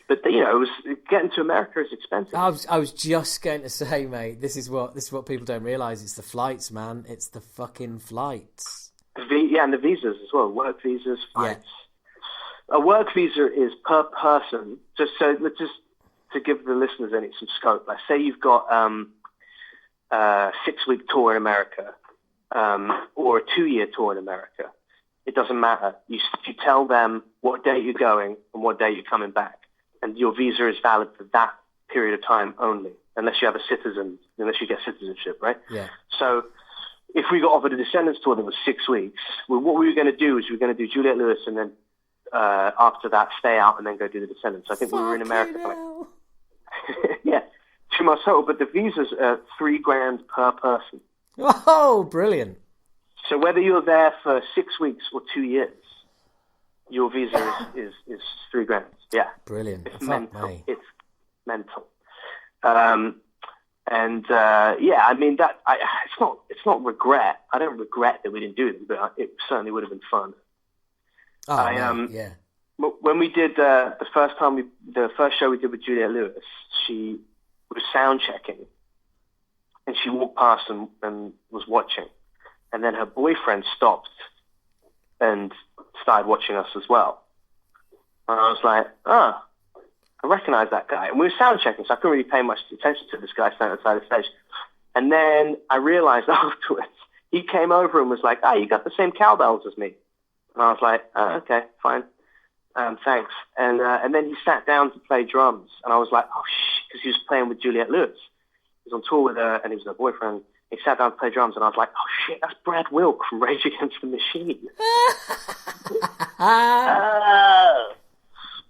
But you know, getting to America is expensive. I was just going to say, mate, this is what people don't realise. It's the flights, man. It's the fucking flights. And the visas as well. Work visas, flights. Yeah. A work visa is per person. Just to give the listeners some scope. Like, say you've got a 6-week tour in America. or a 2-year tour in America, it doesn't matter. You tell them what date you're going and what date you're coming back, and your visa is valid for that period of time only, unless you get citizenship, right? Yeah. So if we got offered a Descendents tour that was 6 weeks, what we were going to do is we were going to do Juliette Lewis, and then after that stay out and then go do the Descendents. I think we were in America for yeah, 2 months total, but the visas are $3,000 per person. Oh, brilliant. So whether you're there for 6 weeks or 2 years, your visa is $3,000. Yeah. Brilliant. It's mental. Me. It's mental. I mean it's not regret. I don't regret that we didn't do them, but it certainly would have been fun. Oh, yeah. When we did the first show we did with Juliette Lewis, she was sound checking, and she walked past and was watching, and then her boyfriend stopped and started watching us as well. And I was like, I recognize that guy. And we were sound checking, so I couldn't really pay much attention to this guy standing outside the stage. And then I realized afterwards, he came over and was like, you got the same cowbells as me. And I was like, okay, fine. Thanks. And then he sat down to play drums. And I was like, oh, shit, because he was playing with Juliette Lewis. He was on tour with her, and he was her boyfriend. He sat down to play drums, and I was like, oh, shit, that's Brad Wilk from Rage Against the Machine.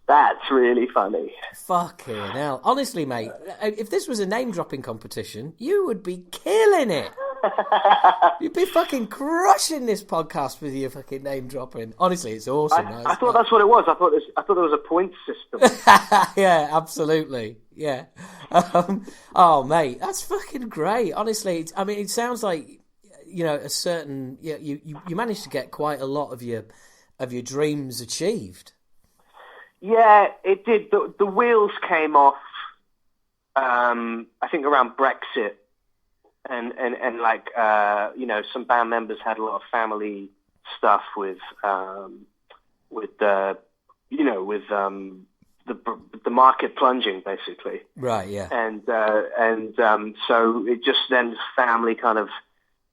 That's really funny. Fucking hell. Honestly, mate, if this was a name-dropping competition, you would be killing it. You'd be fucking crushing this podcast with your fucking name-dropping. Honestly, it's awesome. I thought that's what it was. I thought there was a point system. Yeah, absolutely. Yeah. Oh, mate, that's fucking great. Honestly, it sounds like, a certain... You managed to get quite a lot of your dreams achieved. Yeah, it did. The wheels came off, I think, around Brexit, and some band members had a lot of family stuff with the market plunging, basically. Right. Yeah. And so it just then family kind of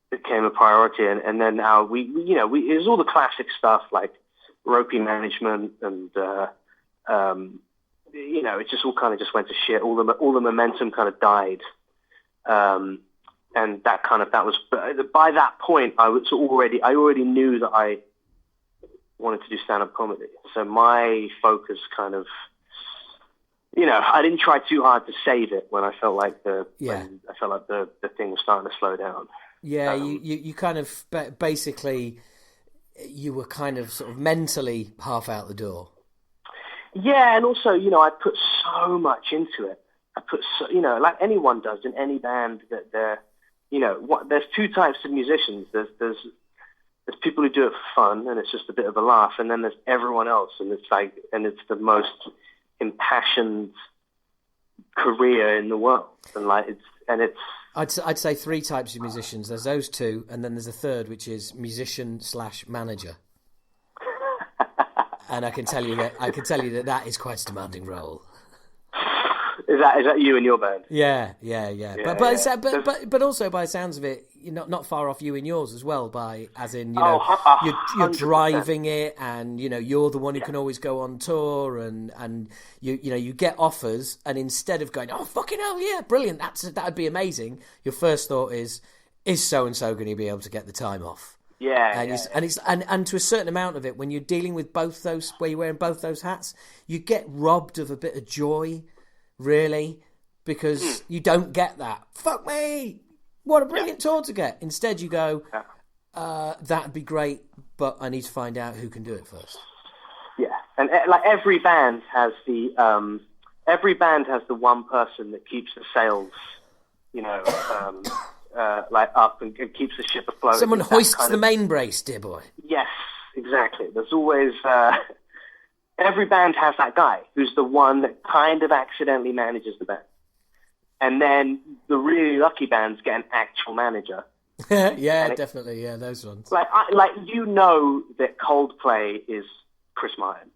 became a priority, and then now we it was all the classic stuff like ropey management and. It just all kind of just went to shit. All the momentum kind of died, and that was. By that point, I already knew that I wanted to do stand-up comedy. So my focus kind of, I didn't try too hard to save it when I felt like the thing was starting to slow down. Yeah, you kind of basically you were kind of sort of mentally half out the door. Yeah, and also, I put so much into it. I put like anyone does in any band that there's two types of musicians. There's people who do it for fun and it's just a bit of a laugh, and then there's everyone else, and it's the most impassioned career in the world, and it's. I'd say three types of musicians. There's those two, and then there's a third, which is musician/manager. And I can tell you that is quite a demanding role. Is that you and your band? Yeah. But also by the sounds of it, you're not far off you and yours as well. You're driving it, and you're the one who can always go on tour, and you get offers, and instead of going, oh fucking hell yeah, brilliant, that'd be amazing, your first thought is so and so going to be able to get the time off? Yeah, and to a certain amount of it, when you're dealing with both those, where you're wearing both those hats, you get robbed of a bit of joy, really, because you don't get that. Fuck me, what a brilliant tour to get. Instead, you go, that'd be great, but I need to find out who can do it first. Yeah, and like every band has the one person that keeps the sails, up and keeps the ship afloat. Someone hoists the main brace, dear boy. Yes, exactly. There's always every band has that guy who's the one that kind of accidentally manages the band, and then the really lucky bands get an actual manager. Definitely, those ones. That Coldplay is Chris Martin.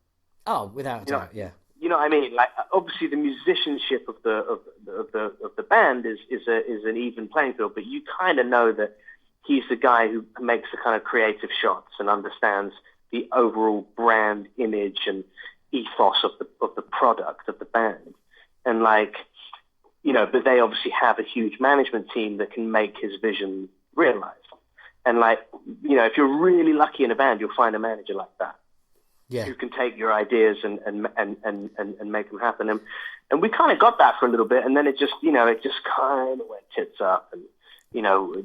Oh, without a doubt, yeah. You know what I mean? Like, obviously, the musicianship of the band is an even playing field, but you kind of know that he's the guy who makes the kind of creative shots and understands the overall brand image and ethos of the product of the band. And like, you know, but they obviously have a huge management team that can make his vision realized. And like, you know, if you're really lucky in a band, you'll find a manager like that. Yeah. Who can take your ideas and make them happen. And we kind of got that for a little bit, and then it just kind of went tits up, and you know,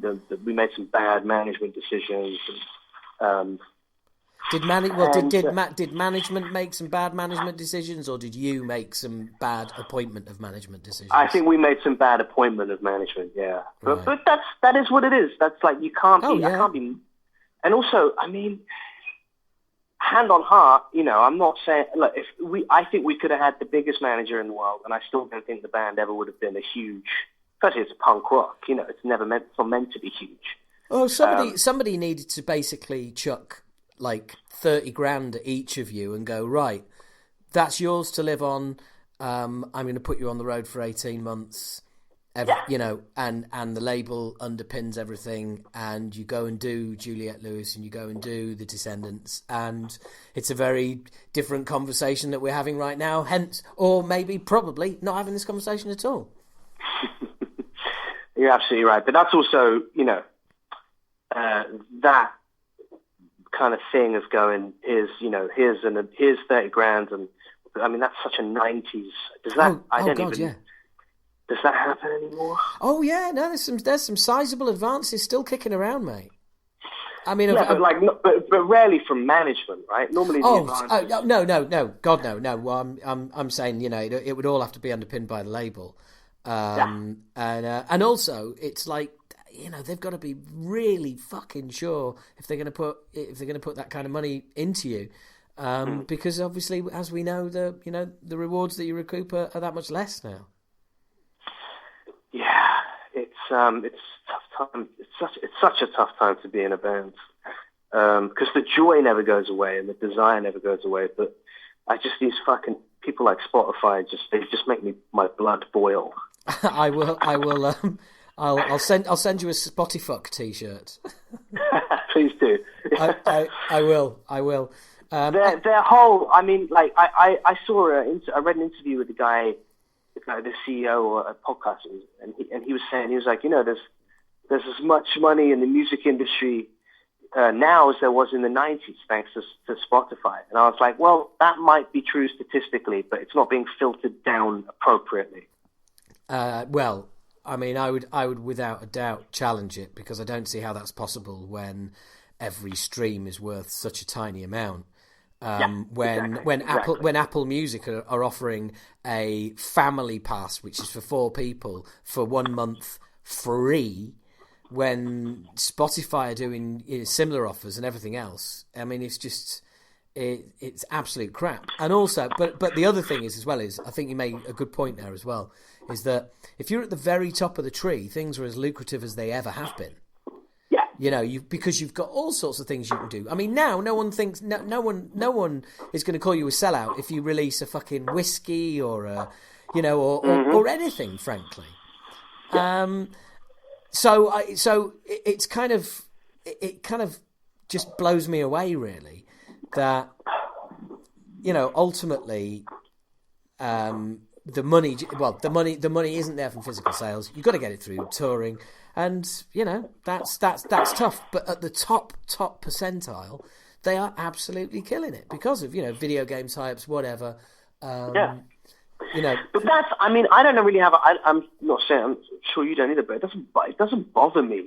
we made some bad management decisions. And, did management make some bad management decisions, or did you make some bad appointment of management decisions? I think we made some bad appointment of management. Yeah, right. but that is what it is. That's like I can't be. And also, I mean, hand on heart, you know, I'm not saying, look, I think we could have had the biggest manager in the world, and I still don't think the band ever would have been a huge, especially it's punk rock, you know, it's not meant to be huge. Oh, somebody needed to basically chuck like 30 grand at each of you and go, right, that's yours to live on. I'm going to put you on the road for 18 months. You know, and the label underpins everything, and you go and do Juliette Lewis, and you go and do the Descendents, and it's a very different conversation that we're having right now. Hence, or maybe probably not having this conversation at all. You're absolutely right, but that's also, you know, that kind of thing of going, here's 30 grand, and I mean that's such a 90s. Does that? Does that happen anymore? Oh yeah, no. There's some sizable advances still kicking around, mate. I mean, but rarely from management, right? Normally, no, God, no. Well, I'm saying, you know, it would all have to be underpinned by the label, and also it's like, you know, they've got to be really fucking sure if they're going to put that kind of money into you, because obviously, as we know, the rewards that you recoup are that much less now. Yeah, it's tough time. It's such a tough time to be in a band, because the joy never goes away and the desire never goes away. But these fucking people like Spotify they just make my blood boil. I will. I'll send you a Spotify t-shirt. Please do. I will. Their whole. I mean, like I read an interview with the CEO or a podcast, and he was saying, he was like, you know, there's as much money in the music industry now as there was in the 90s, thanks to Spotify. And I was like, well, that might be true statistically, but it's not being filtered down appropriately. Well, I mean, I would without a doubt challenge it, because I don't see how that's possible when every stream is worth such a tiny amount. When Apple Music are offering a family pass, which is for 4 people for 1 month free, when Spotify are doing, you know, similar offers and everything else, I mean, it's just it's absolute crap. And also, but the other thing is, as well, is I think you made a good point there as well, is that if you're at the very top of the tree, things are as lucrative as they ever have been. You know, because you've got all sorts of things you can do. I mean, now no one is going to call you a sellout if you release a fucking whiskey or or anything, frankly. So it's kind of just blows me away, really, that, you know, ultimately, the money isn't there from physical sales. You've got to get it through touring. And, you know, that's tough. But at the top percentile, they are absolutely killing it because of, you know, video game types, whatever. You know. But that's, I mean, I don't really have, I'm not saying, I'm sure you don't either, but it doesn't bother me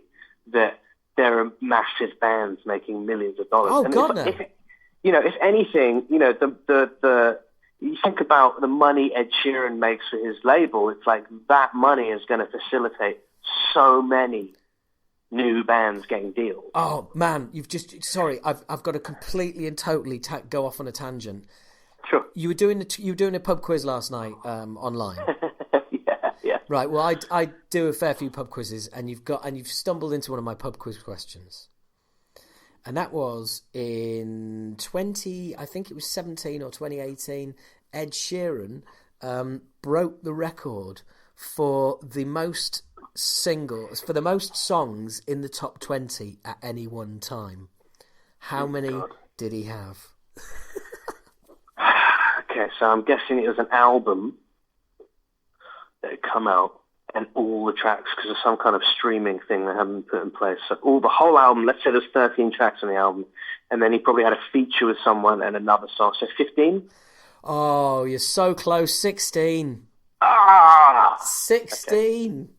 that there are massive bands making millions of dollars. Oh, and God, no. If anything, you know, you think about the money Ed Sheeran makes for his label, it's like that money is going to facilitate so many new bands getting deals. Oh man, I've got to completely and totally go off on a tangent. Sure. You were doing a pub quiz last night online. Yeah. Right. Well, I do a fair few pub quizzes, and you've stumbled into one of my pub quiz questions, and that was in 2017 or 2018. Ed Sheeran broke the record for the most for the most songs in the top 20 at any one time. How many did he have? Okay, so I'm guessing it was an album that had come out and all the tracks, because of some kind of streaming thing they haven't put in place. So the whole album, let's say there's 13 tracks on the album, and then he probably had a feature with someone and another song. So 15? Oh, you're so close. 16. 16. Okay.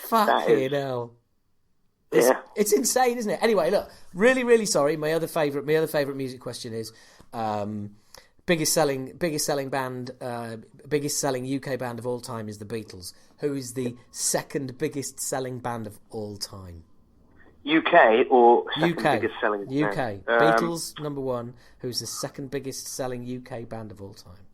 Fucking hell. It's insane, isn't it? Anyway, look, really, really sorry. My other favourite music question is biggest selling UK band of all time is the Beatles. Who is the second biggest selling band of all time? UK or second biggest selling UK. band? Beatles number one. Who's the second biggest selling UK band of all time?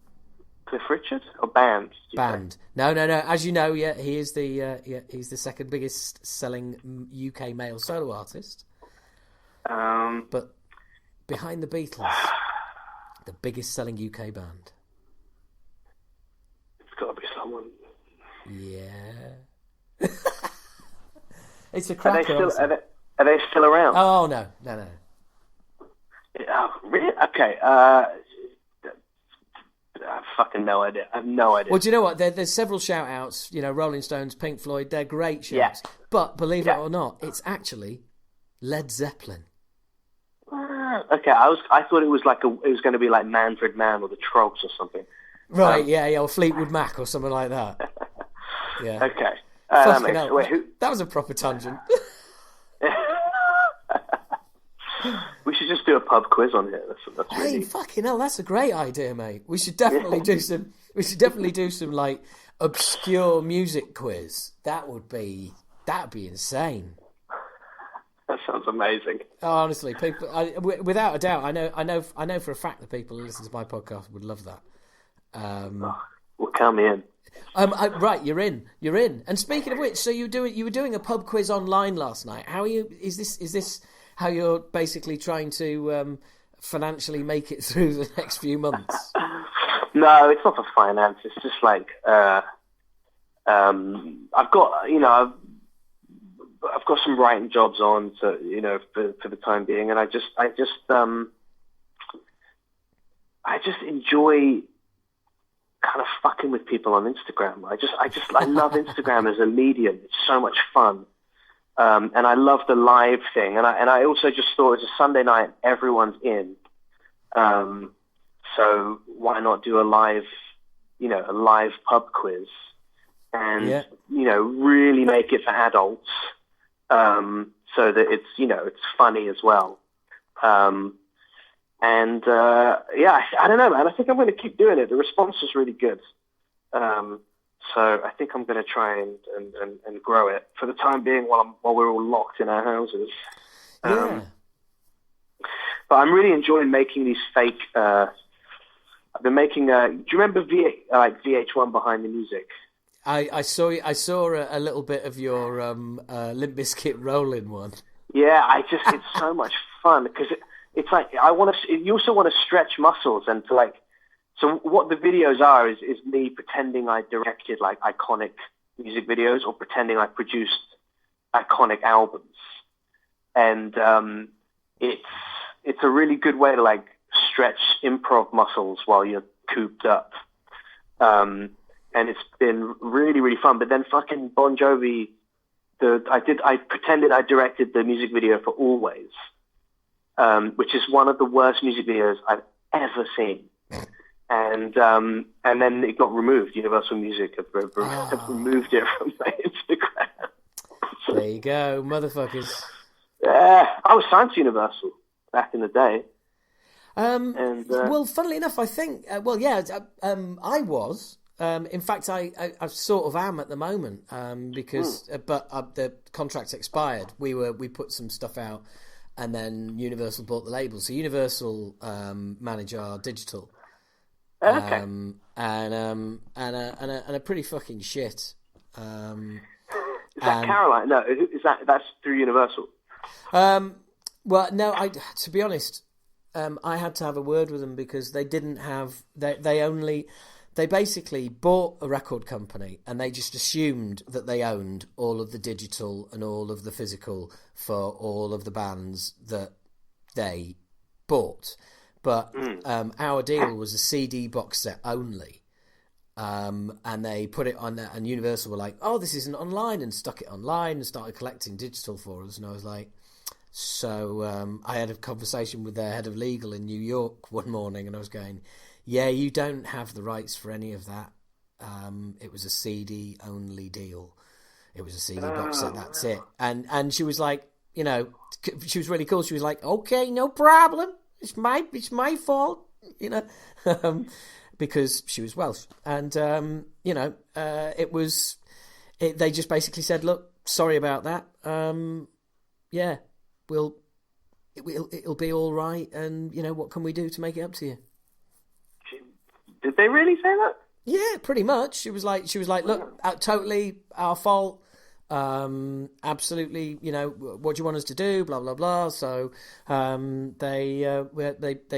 Cliff Richard or band? Band. No. As you know, he is he's the second biggest selling UK male solo artist. But behind the Beatles, the biggest selling UK band. It's got to be someone. Yeah. It's a cracker. Are they still around? Oh no. Oh, really? Okay. I have fucking no idea. I have no idea. Well, do you know what? There's several shout-outs. You know, Rolling Stones, Pink Floyd, they're great shouts. Yeah. But believe it or not, it's actually Led Zeppelin. Okay, I thought it was going to be like Manfred Mann or the Trogs or something. Right, or Fleetwood Mac or something like that. Yeah. Okay. That was a proper tangent. We should just do a pub quiz on here. That's really... Hey, fucking hell, that's a great idea, mate. We should definitely do some. We should definitely do some like obscure music quiz. That'd be insane. That sounds amazing. Oh, honestly, people, without a doubt, I know for a fact that people who listen to my podcast would love that. Well, count me in. Right, you're in. And speaking of which, so you were doing a pub quiz online last night. How are you? Is this how you're basically trying to financially make it through the next few months? No, it's not for finance. It's just like I've got I've got some writing jobs on, so for the time being, and I just enjoy kind of fucking with people on Instagram. I love Instagram as a medium. It's so much fun. And I love the live thing. And I also just thought it's a Sunday night, everyone's in. So why not do a live pub quiz and, really make it for adults, so that it's funny as well. I don't know, man. I think I'm going to keep doing it. The response is really good. So I think I'm going to try and grow it for the time being while we're all locked in our houses. Yeah. But I'm really enjoying making these fake. I've been making. Do you remember VH1 Behind the Music? I saw a little bit of your Limp Bizkit Rolling one. Yeah, it's so much fun because it's like you also want to stretch muscles and to like. So what the videos are is me pretending I directed like iconic music videos or pretending I produced iconic albums, and it's a really good way to like stretch improv muscles while you're cooped up, and it's been really, really fun. But then fucking Bon Jovi, I pretended I directed the music video for Always, which is one of the worst music videos I've ever seen. And then it got removed. Universal Music have removed it from my Instagram. There you go, motherfuckers. I was signed to Universal back in the day. Well, funnily enough, I think. I was. In fact, I sort of am at the moment because, but the contract expired. We put some stuff out, and then Universal bought the label. So Universal manage our digital. Okay. And a pretty fucking shit. Is that Caroline? No, that's through Universal. Well, no. To be honest, I had to have a word with them because they didn't have. They they basically bought a record company and they just assumed that they owned all of the digital and all of the physical for all of the bands that they bought. But our deal was a CD box set only. And they put it on there, and Universal were like, oh, this isn't online, and stuck it online and started collecting digital for us. And I was like, so I had a conversation with their head of legal in New York one morning, and I was going, yeah, you don't have the rights for any of that. It was a CD only deal. It was a CD box set, that's it. And she was like, you know, she was really cool. She was like, okay, no problem. It's my fault, you know. Because she was Welsh, and you know, they just basically said, "Look, sorry about that. Yeah, it'll be all right, and you know, what can we do to make it up to you?" Did they really say that? Yeah, pretty much. She was like, "Look, totally our fault. Absolutely, you know, what do you want us to do? Blah blah blah." So they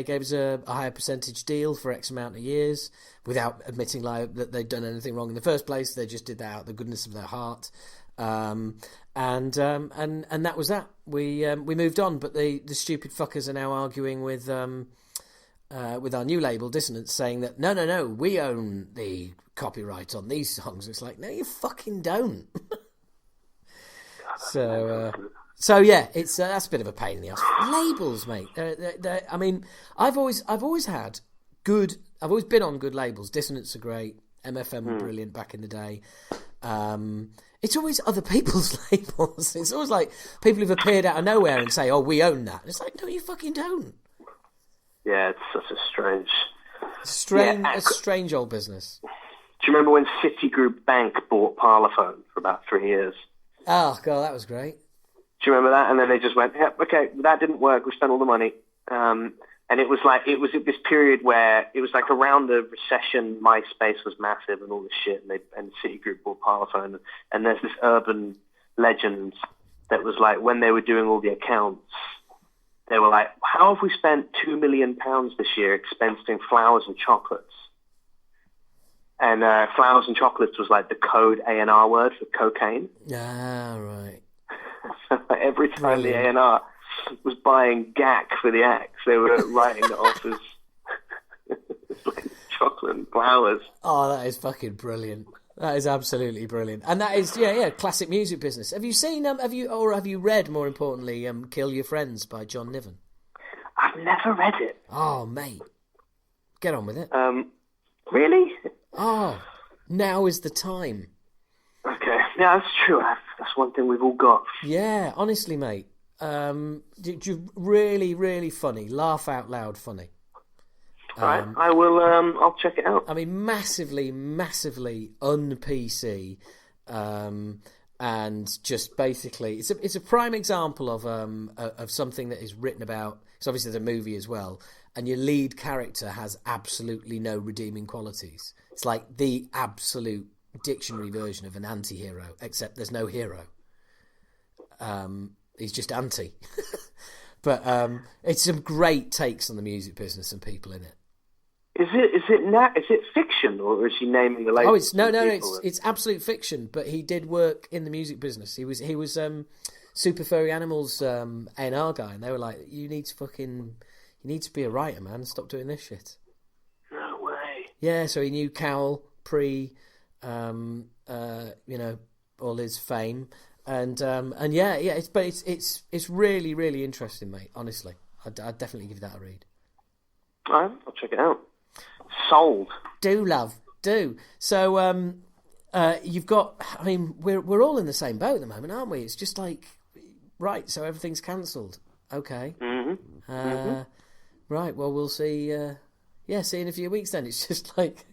gave us a higher percentage deal for X amount of years, without admitting that they'd done anything wrong in the first place. They just did that out of the goodness of their heart, and that was that. We moved on, but the stupid fuckers are now arguing with our new label Dissonance, saying that no, we own the copyright on these songs. It's like, no, you fucking don't. So yeah, it's that's a bit of a pain in the ass. Labels, mate. I mean, I've always been on good labels. Dissonance are great. MFM were brilliant back in the day. It's always other people's labels. It's always like people who've appeared out of nowhere and say, "Oh, we own that." And it's like, no, you fucking don't. Yeah, it's such a strange old business. Do you remember when Citigroup Bank bought Parlophone for about 3 years? Oh, God, that was great. Do you remember that? And then they just went, yep, okay, that didn't work. We spent all the money. And it was at this period where it was like around the recession, MySpace was massive and all this shit. And Citigroup bought Parlophone. And there's this urban legend that was like, when they were doing all the accounts, they were like, how have we spent £2 million this year expensing flowers and chocolates? And flowers and chocolates was like the code A&R word for cocaine. Ah, right. So every time the A&R was buying gack for the acts, they were writing it off as like chocolate and flowers. Oh, that is fucking brilliant. That is absolutely brilliant. And that is, yeah, classic music business. Have you seen, have you read, more importantly, Kill Your Friends by John Niven? I've never read it. Oh, mate. Get on with it. Really? Oh, now is the time. Okay, yeah, that's true. That's one thing we've all got. Yeah, honestly, mate. Really, really funny. Laugh out loud funny. All right, I will. I'll check it out. I mean, massively, massively un-PC, and just basically, it's a prime example of something that is written about. It's obviously the movie as well, and your lead character has absolutely no redeeming qualities. It's like the absolute dictionary version of an anti-hero, except there's no hero. He's just anti. But it's some great takes on the music business and people in it. Is it fiction, or is he naming the label? Oh, it's absolute fiction. But he did work in the music business. He was Super Furry Animals A&R guy, and they were like, you need to be a writer, man. Stop doing this shit. No way. Yeah, so he knew Cowell pre, all his fame, and yeah, it's really, really interesting, mate. Honestly, I'd definitely give that a read. All right, I'll check it out. Sold. Do, love, do. So you've got. I mean, we're all in the same boat at the moment, aren't we? It's just like, right. So everything's cancelled. Okay. Mm-hmm. Right. Well, we'll see. See you in a few weeks. Then it's just like,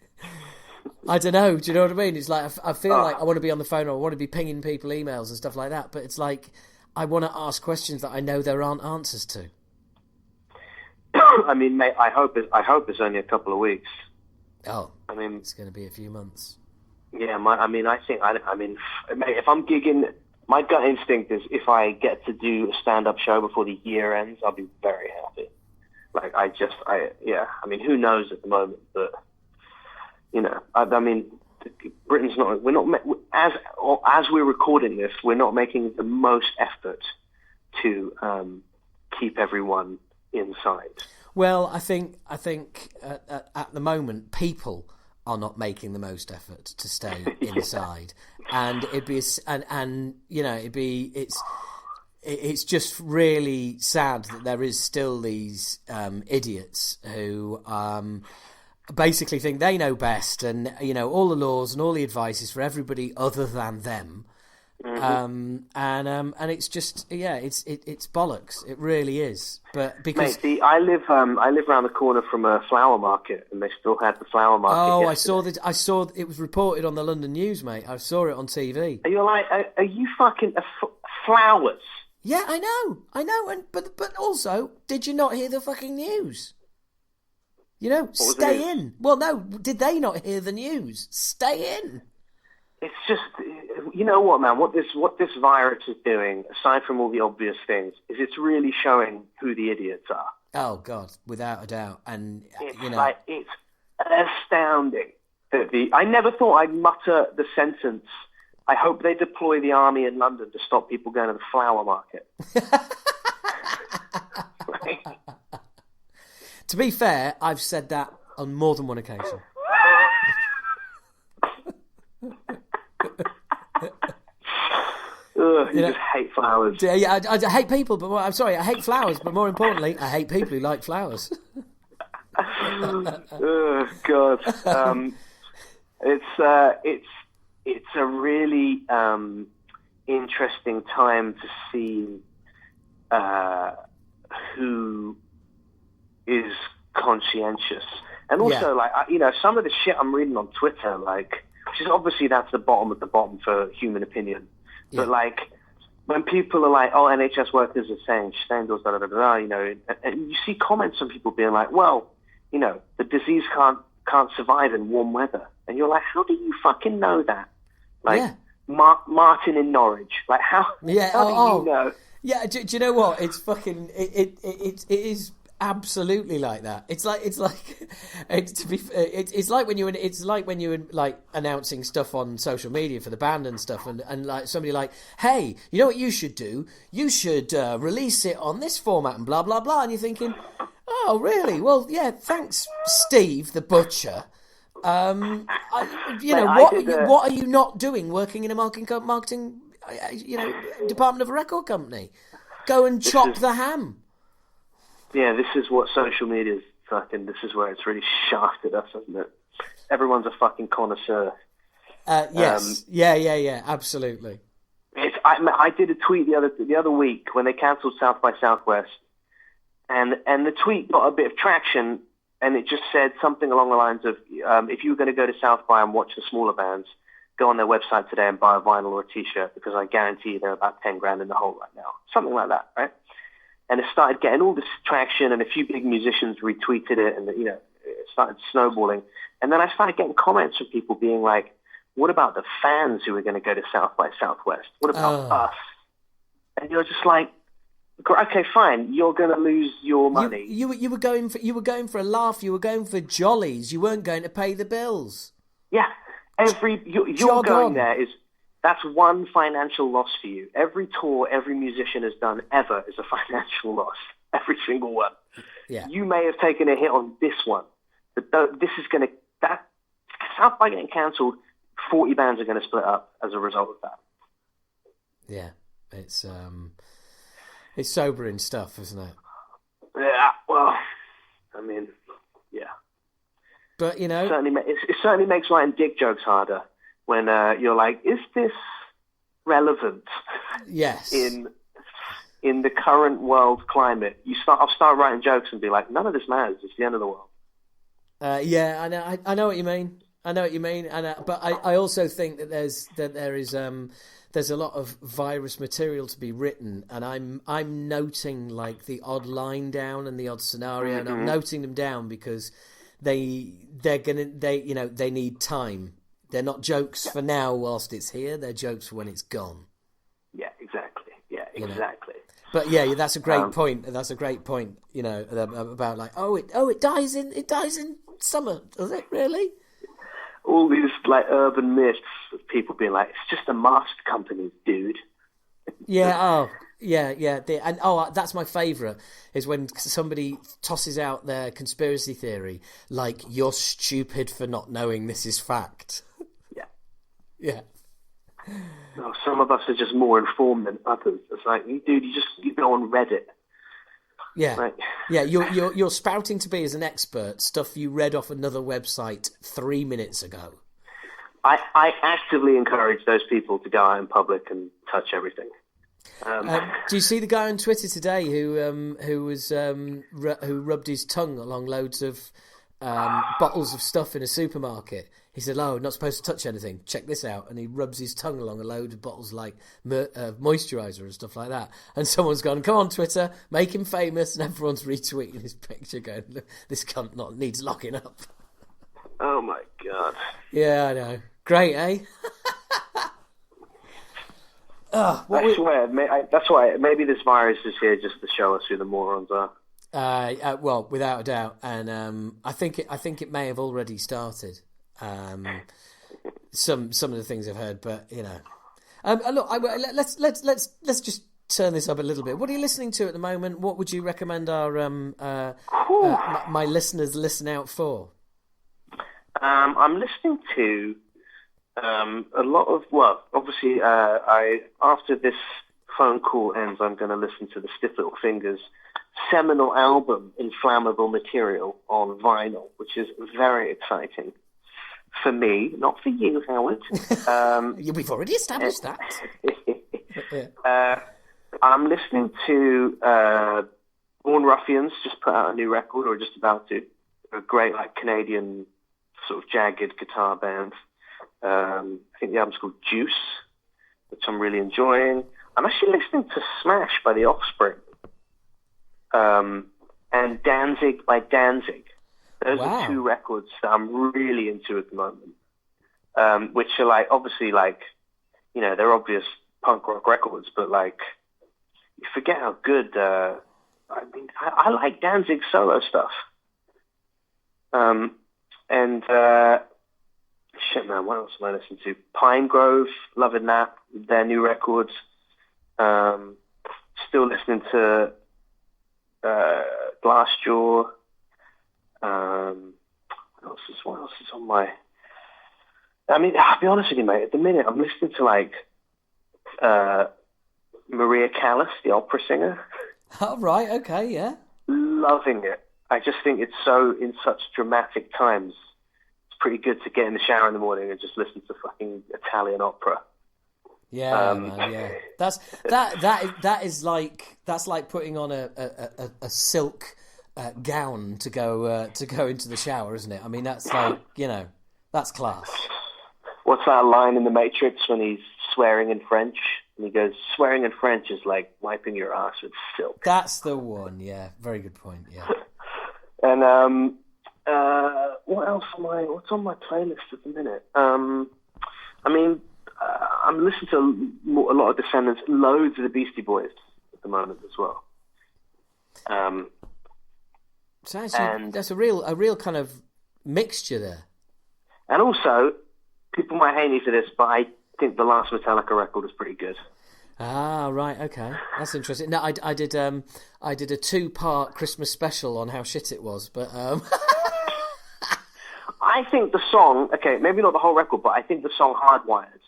I don't know. Do you know what I mean? It's like I feel like I want to be on the phone, or I want to be pinging people emails and stuff like that. But it's like I want to ask questions that I know there aren't answers to. I mean, mate, I hope it's only a couple of weeks. Oh, I mean, it's going to be a few months. Yeah, mate, if I'm gigging, my gut instinct is if I get to do a stand-up show before the year ends, I'll be very happy. Like, I mean, who knows at the moment, but I mean, Britain's not. We're not as we're recording this. We're not making the most effort to keep everyone inside. Well, I think at the moment people are not making the most effort to stay inside, and it's just really sad that there is still these idiots who basically think they know best, and all the laws and all the advice is for everybody other than them. And it's just it's bollocks. It really is. But because I live around the corner from a flower market, and they still had the flower market. Oh, yesterday. I saw it was reported on the London News, mate. I saw it on TV. And you're like, are you fucking flowers? Yeah, I know, and but also, did you not hear the fucking news? Stay in. Well, no, did they not hear the news? Stay in. It's just, you know what, man? What this virus is doing, aside from all the obvious things, is it's really showing who the idiots are. Oh God, without a doubt, and it's astounding. I never thought I'd mutter the sentence, "I hope they deploy the army in London to stop people going to the flower market." To be fair, I've said that on more than one occasion. You just hate flowers. Yeah, I hate people, but I'm sorry, I hate flowers, but more importantly, I hate people who like flowers. Oh God, it's a really interesting time to see who is conscientious, and also some of the shit I'm reading on Twitter, which is obviously that's the bottom of the bottom for human opinion. Yeah. But when people are like, "Oh, NHS workers are saying stay indoors," and you see comments from people being like, "Well, the disease can't survive in warm weather," and you're like, "How do you fucking know that?" Martin in Norwich, how? Yeah, how do you know? Yeah, do you know what? It's fucking it is. Absolutely like that. It's like when you were like announcing stuff on social media for the band and stuff, and like somebody like, "Hey, you know what you should do? You should release it on this format and blah blah blah." And you're thinking, "Oh, really? Well, yeah, thanks, Steve the butcher." What are you not doing? Working in a marketing department of a record company? Go and chop the ham. Yeah, this is what social media is fucking. This is where it's really shafted us, hasn't it? Everyone's a fucking connoisseur. Yes. Yeah. Absolutely. I did a tweet the other week when they cancelled South by Southwest, and the tweet got a bit of traction, and it just said something along the lines of, if you were going to go to South by and watch the smaller bands, go on their website today and buy a vinyl or a T-shirt, because I guarantee you they're about 10 grand in the hole right now. Something like that, right? And it started getting all this traction, and a few big musicians retweeted it, and it started snowballing. And then I started getting comments from people being like, "What about the fans who are going to go to South by Southwest? What about us?" And you're just like, "Okay, fine. You're going to lose your money." You were going for a laugh. You were going for jollies. You weren't going to pay the bills. Yeah, you're going there is. That's one financial loss for you. Every tour every musician has done ever is a financial loss. Every single one. Yeah. You may have taken a hit on this one, but this is going to... South by getting cancelled, 40 bands are going to split up as a result of that. Yeah. It's sobering stuff, isn't it? Yeah, well, I mean, yeah. But, it certainly makes writing dick jokes harder. When you're like, is this relevant? Yes. In the current world climate, I'll start writing jokes and be like, none of this matters. It's the end of the world. Yeah, I know what you mean. But I also think that there's a lot of virus material to be written, and I'm noting like the odd line down and the odd scenario, and I'm noting them down because they need time. They're not jokes for now whilst it's here. They're jokes for when it's gone. Yeah, exactly. Yeah, exactly. But yeah, that's a great point. That's a great point. About like, it dies in summer. Does it really? all these like urban myths of people being like, it's just a mask company, dude. Yeah. Oh, yeah. That's my favourite is when somebody tosses out their conspiracy theory, like you're stupid for not knowing this is fact. Yeah. Yeah. No, some of us are just more informed than others. It's like, dude, you go on Reddit. Yeah, right. Yeah. You're spouting to be as an expert stuff you read off another website 3 minutes ago. I actively encourage those people to go out in public and touch everything. Do you see the guy on Twitter today who rubbed his tongue along loads of bottles of stuff in a supermarket? He said, "Oh, not supposed to touch anything. Check this out." And he rubs his tongue along a load of bottles like moisturiser and stuff like that. And someone's gone, "Come on, Twitter, make him famous," and everyone's retweeting his picture going, "Look, this cunt needs locking up." Oh my god. Yeah, I know. Great, eh? I swear, that's why maybe this virus is here just to show us who the morons are. Well, without a doubt, and I think it may have already started. Some of the things I've heard, but you know, look, let's just turn this up a little bit. What are you listening to at the moment? What would you recommend our my listeners listen out for? I'm listening to a lot of, well, obviously, after this phone call ends, I'm going to listen to the Stiff Little Fingers' seminal album, Inflammable Material, on vinyl, which is very exciting for me, not for you, Howard. We've already established that. I'm listening to Born Ruffians, just put out a new record, or just about to. A great, like, Canadian sort of jagged guitar band. I think the album's called Juice, which I'm really enjoying. I'm actually listening to Smash by The Offspring, and Danzig by Danzig. Those are two records that I'm really into at the moment, which are like, obviously, like, you know, they're obvious punk rock records, but like, you forget how good, I mean, I like Danzig's solo stuff. Shit, man, what else am I listening to? Pine Grove, loving that, their new records. Still listening to Glassjaw. What else is on my... I mean, I'll be honest with you, mate, at the minute I'm listening to, like, Maria Callas, the opera singer. Oh, right, okay, yeah. Loving it. I just think it's so, in such dramatic times, it's pretty good to get in the shower in the morning and just listen to fucking Italian opera. Yeah, man, yeah. That's like putting on a silk gown to go into the shower, isn't it? I mean, that's like, you know, that's class. What's that line in The Matrix when he's swearing in French? And he goes, swearing in French is like wiping your ass with silk. That's the one, yeah. Very good point, yeah. And what else what's on my playlist at the minute? I mean, I'm listening to a lot of Descendents, loads of the Beastie Boys at the moment as well. So actually, that's a real kind of mixture there. And also, people might hate me for this, but I think the last Metallica record was pretty good. Ah, right, okay, that's interesting. No, I did a 2-part Christmas special on how shit it was, but I think the song, okay, maybe not the whole record, but I think the song Hardwired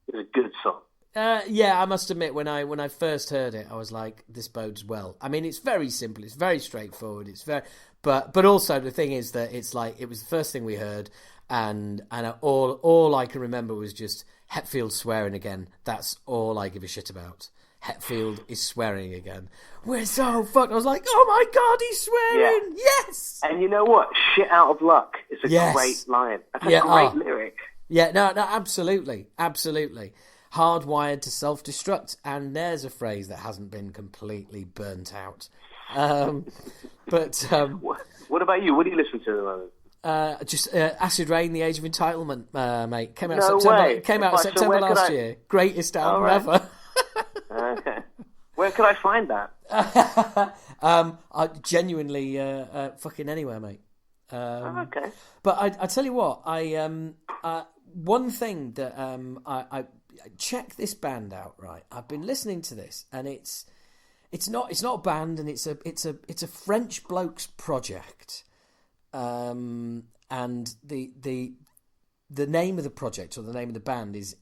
is a good song. Yeah, I must admit, when I first heard it, I was like, this bodes well. I mean, it's very simple, it's very straightforward, but also the thing is that it's like, it was the first thing we heard, and all I can remember was just Hetfield swearing again. That's all I give a shit about. Hetfield is swearing again. We're so fucked. I was like, oh my God, he's swearing. Yeah. Yes. And you know what? Shit out of luck is a great line. That's a great lyric. Yeah, no, absolutely. Absolutely. Hardwired to self-destruct. And there's a phrase that hasn't been completely burnt out. But what about you? What do you listen to at the moment? Just Acid Rain, The Age of Entitlement, mate. Came out no September. Way. Came out September last year. Greatest album ever. Okay. Where could I find that? I genuinely fucking anywhere, mate. Okay. But I tell you what, I one thing that I check this band out, right? I've been listening to this, and it's not a band, and it's a French bloke's project, and the name of the project, or the name of the band, is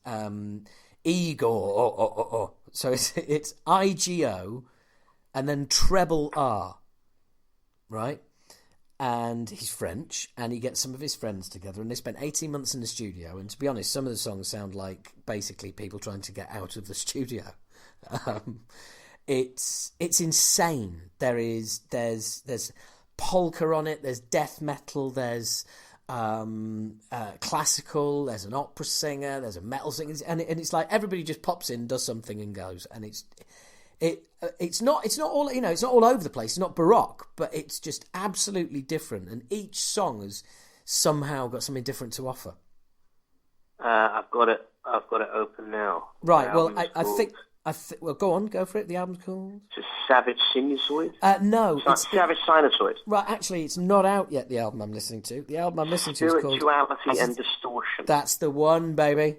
Igor. So it's IGO and then treble R, right? And he's French, and he gets some of his friends together, and they spent 18 months in the studio. And to be honest, some of the songs sound like basically people trying to get out of the studio. It's insane. There's polka on it. There's death metal. There's classical. There's an opera singer. There's a metal singer, and it's like everybody just pops in, does something, and goes. And it's not all, it's not all over the place. It's not baroque, but it's just absolutely different. And each song has somehow got something different to offer. I've got it open now. Right. Well, I think. Well, go for it. The album's called Just Savage Sinusoid. No, it's Savage Sinusoid. Right. Actually, it's not out yet. The album I'm listening to. The album I'm listening to is called Spirituality and Distortion. That's the one, baby.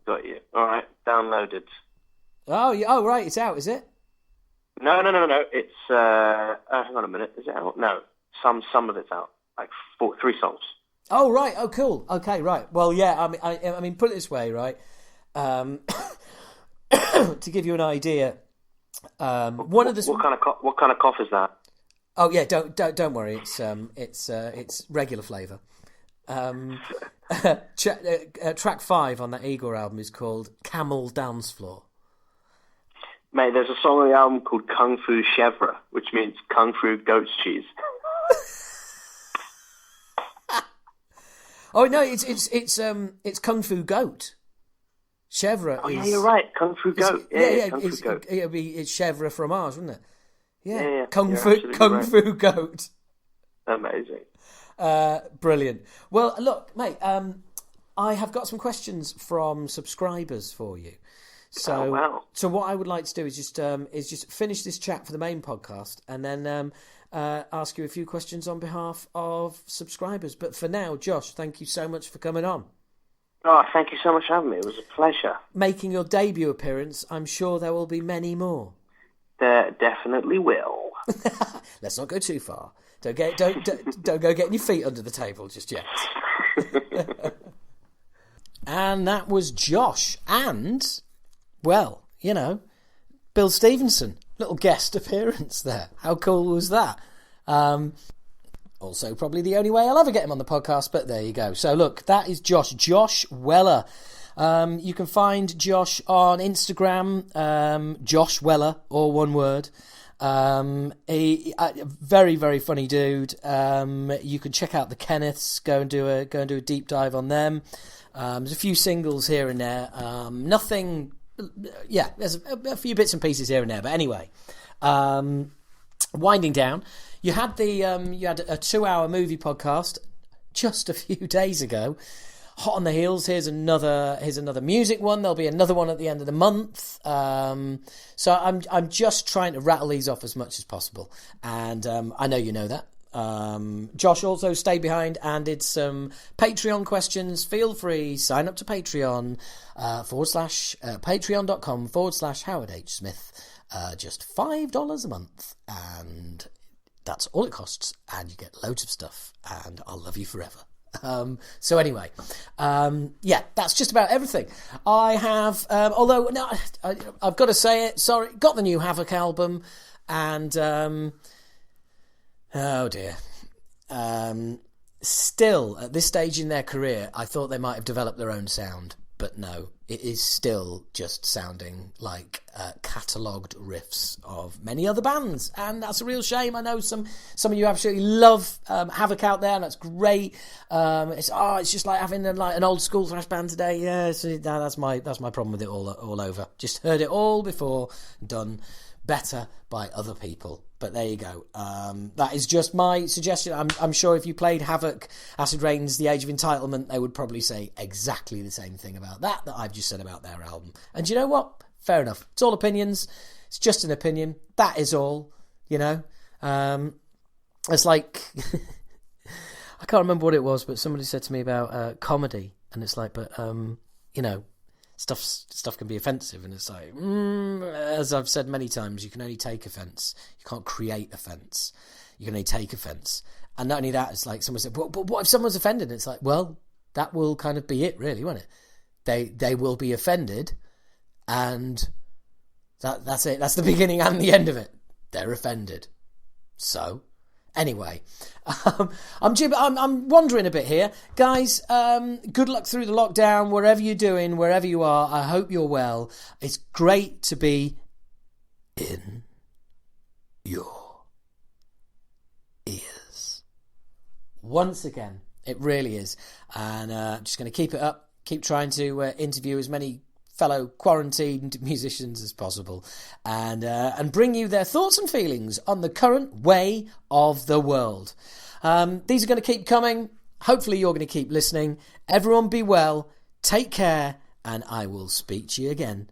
Got you. All right. Downloaded. Oh, right. It's out. Is it? No. It's hang on a minute. Is it out? No. Some of it's out. Like 3 songs. Oh, right. Oh, cool. Okay, right. Well, yeah. I mean, put it this way, right? To give you an idea, what kind of cough is that? Oh yeah, don't worry. It's regular flavour. Track 5 on that Igor album is called Camel Dance Floor. Mate, there's a song on the album called Kung Fu Chèvre, which means Kung Fu goat's cheese. Oh no, it's Kung Fu Goat. Chèvre. Oh, yeah, you're right. Kung Fu Goat. Yeah, Kung Fu Goat. It's Chèvre fromage, wouldn't it? Yeah. Kung Fu Goat. Amazing. Brilliant. Well, look, mate. I have got some questions from subscribers for you. So, wow. So what I would like to do is just finish this chat for the main podcast, and then ask you a few questions on behalf of subscribers. But for now, Josh, thank you so much for coming on. Oh, thank you so much for having me. It was a pleasure. Making your debut appearance, I'm sure there will be many more. There definitely will. Let's not go too far. Don't go getting your feet under the table just yet. And that was Josh, and well, Bill Stevenson, little guest appearance there. How cool was that? Also, probably the only way I'll ever get him on the podcast, but there you go. So, look, that is Josh Weller. You can find Josh on Instagram, Josh Weller, all one word. A very, very funny dude. You can check out the Kenneths. Go and do a deep dive on them. There's a few singles here and there. Nothing. Yeah, there's a few bits and pieces here and there. But anyway, winding down. You had you had a 2-hour movie podcast just a few days ago. Hot on the heels. Here's another music one. There'll be another one at the end of the month. So I'm just trying to rattle these off as much as possible, and I know you know that. Josh also stayed behind and did some Patreon questions. Feel free, sign up to Patreon patreon.com/Howard H. Smith. Just $5 a month, and that's all it costs, and you get loads of stuff, and I'll love you forever. So anyway, yeah, that's just about everything. I have, although no, I've got to say it. Sorry, got the new Havoc album, and oh dear. Still, at this stage in their career, I thought they might have developed their own sound, but no, it is still just sounding like catalogued riffs of many other bands, and that's a real shame. I know some of you absolutely love Havoc out there, and that's great. It's just like having an old school thrash band today. Yeah, that's my problem with it all over. Just heard it all before, done better by other people. But there you go. That is just my suggestion. I'm sure if you played Havoc, Acid Rain's The Age of Entitlement, they would probably say exactly the same thing about that I've just said about their album. And you know what? Fair enough. It's all opinions. It's just an opinion. That is all. It's like I can't remember what it was, but somebody said to me about comedy, And it's like, but, you know, stuff can be offensive. And it's like, as I've said many times, you can only take offence. You can't create offence. You can only take offence. And not only that, it's like someone said, but what if someone's offended? And it's like, well, that will kind of be it, really, won't it? They will be offended, and that's it. That's the beginning and the end of it. They're offended. So, anyway, I'm wandering a bit here, guys. Good luck through the lockdown, wherever you're doing, wherever you are. I hope you're well. It's great to be in your ears once again. It really is, and I'm just going to keep it up. Keep trying to interview as many fellow quarantined musicians as possible, and bring you their thoughts and feelings on the current way of the world. These are going to keep coming. Hopefully you're going to keep listening. Everyone be well, take care, and I will speak to you again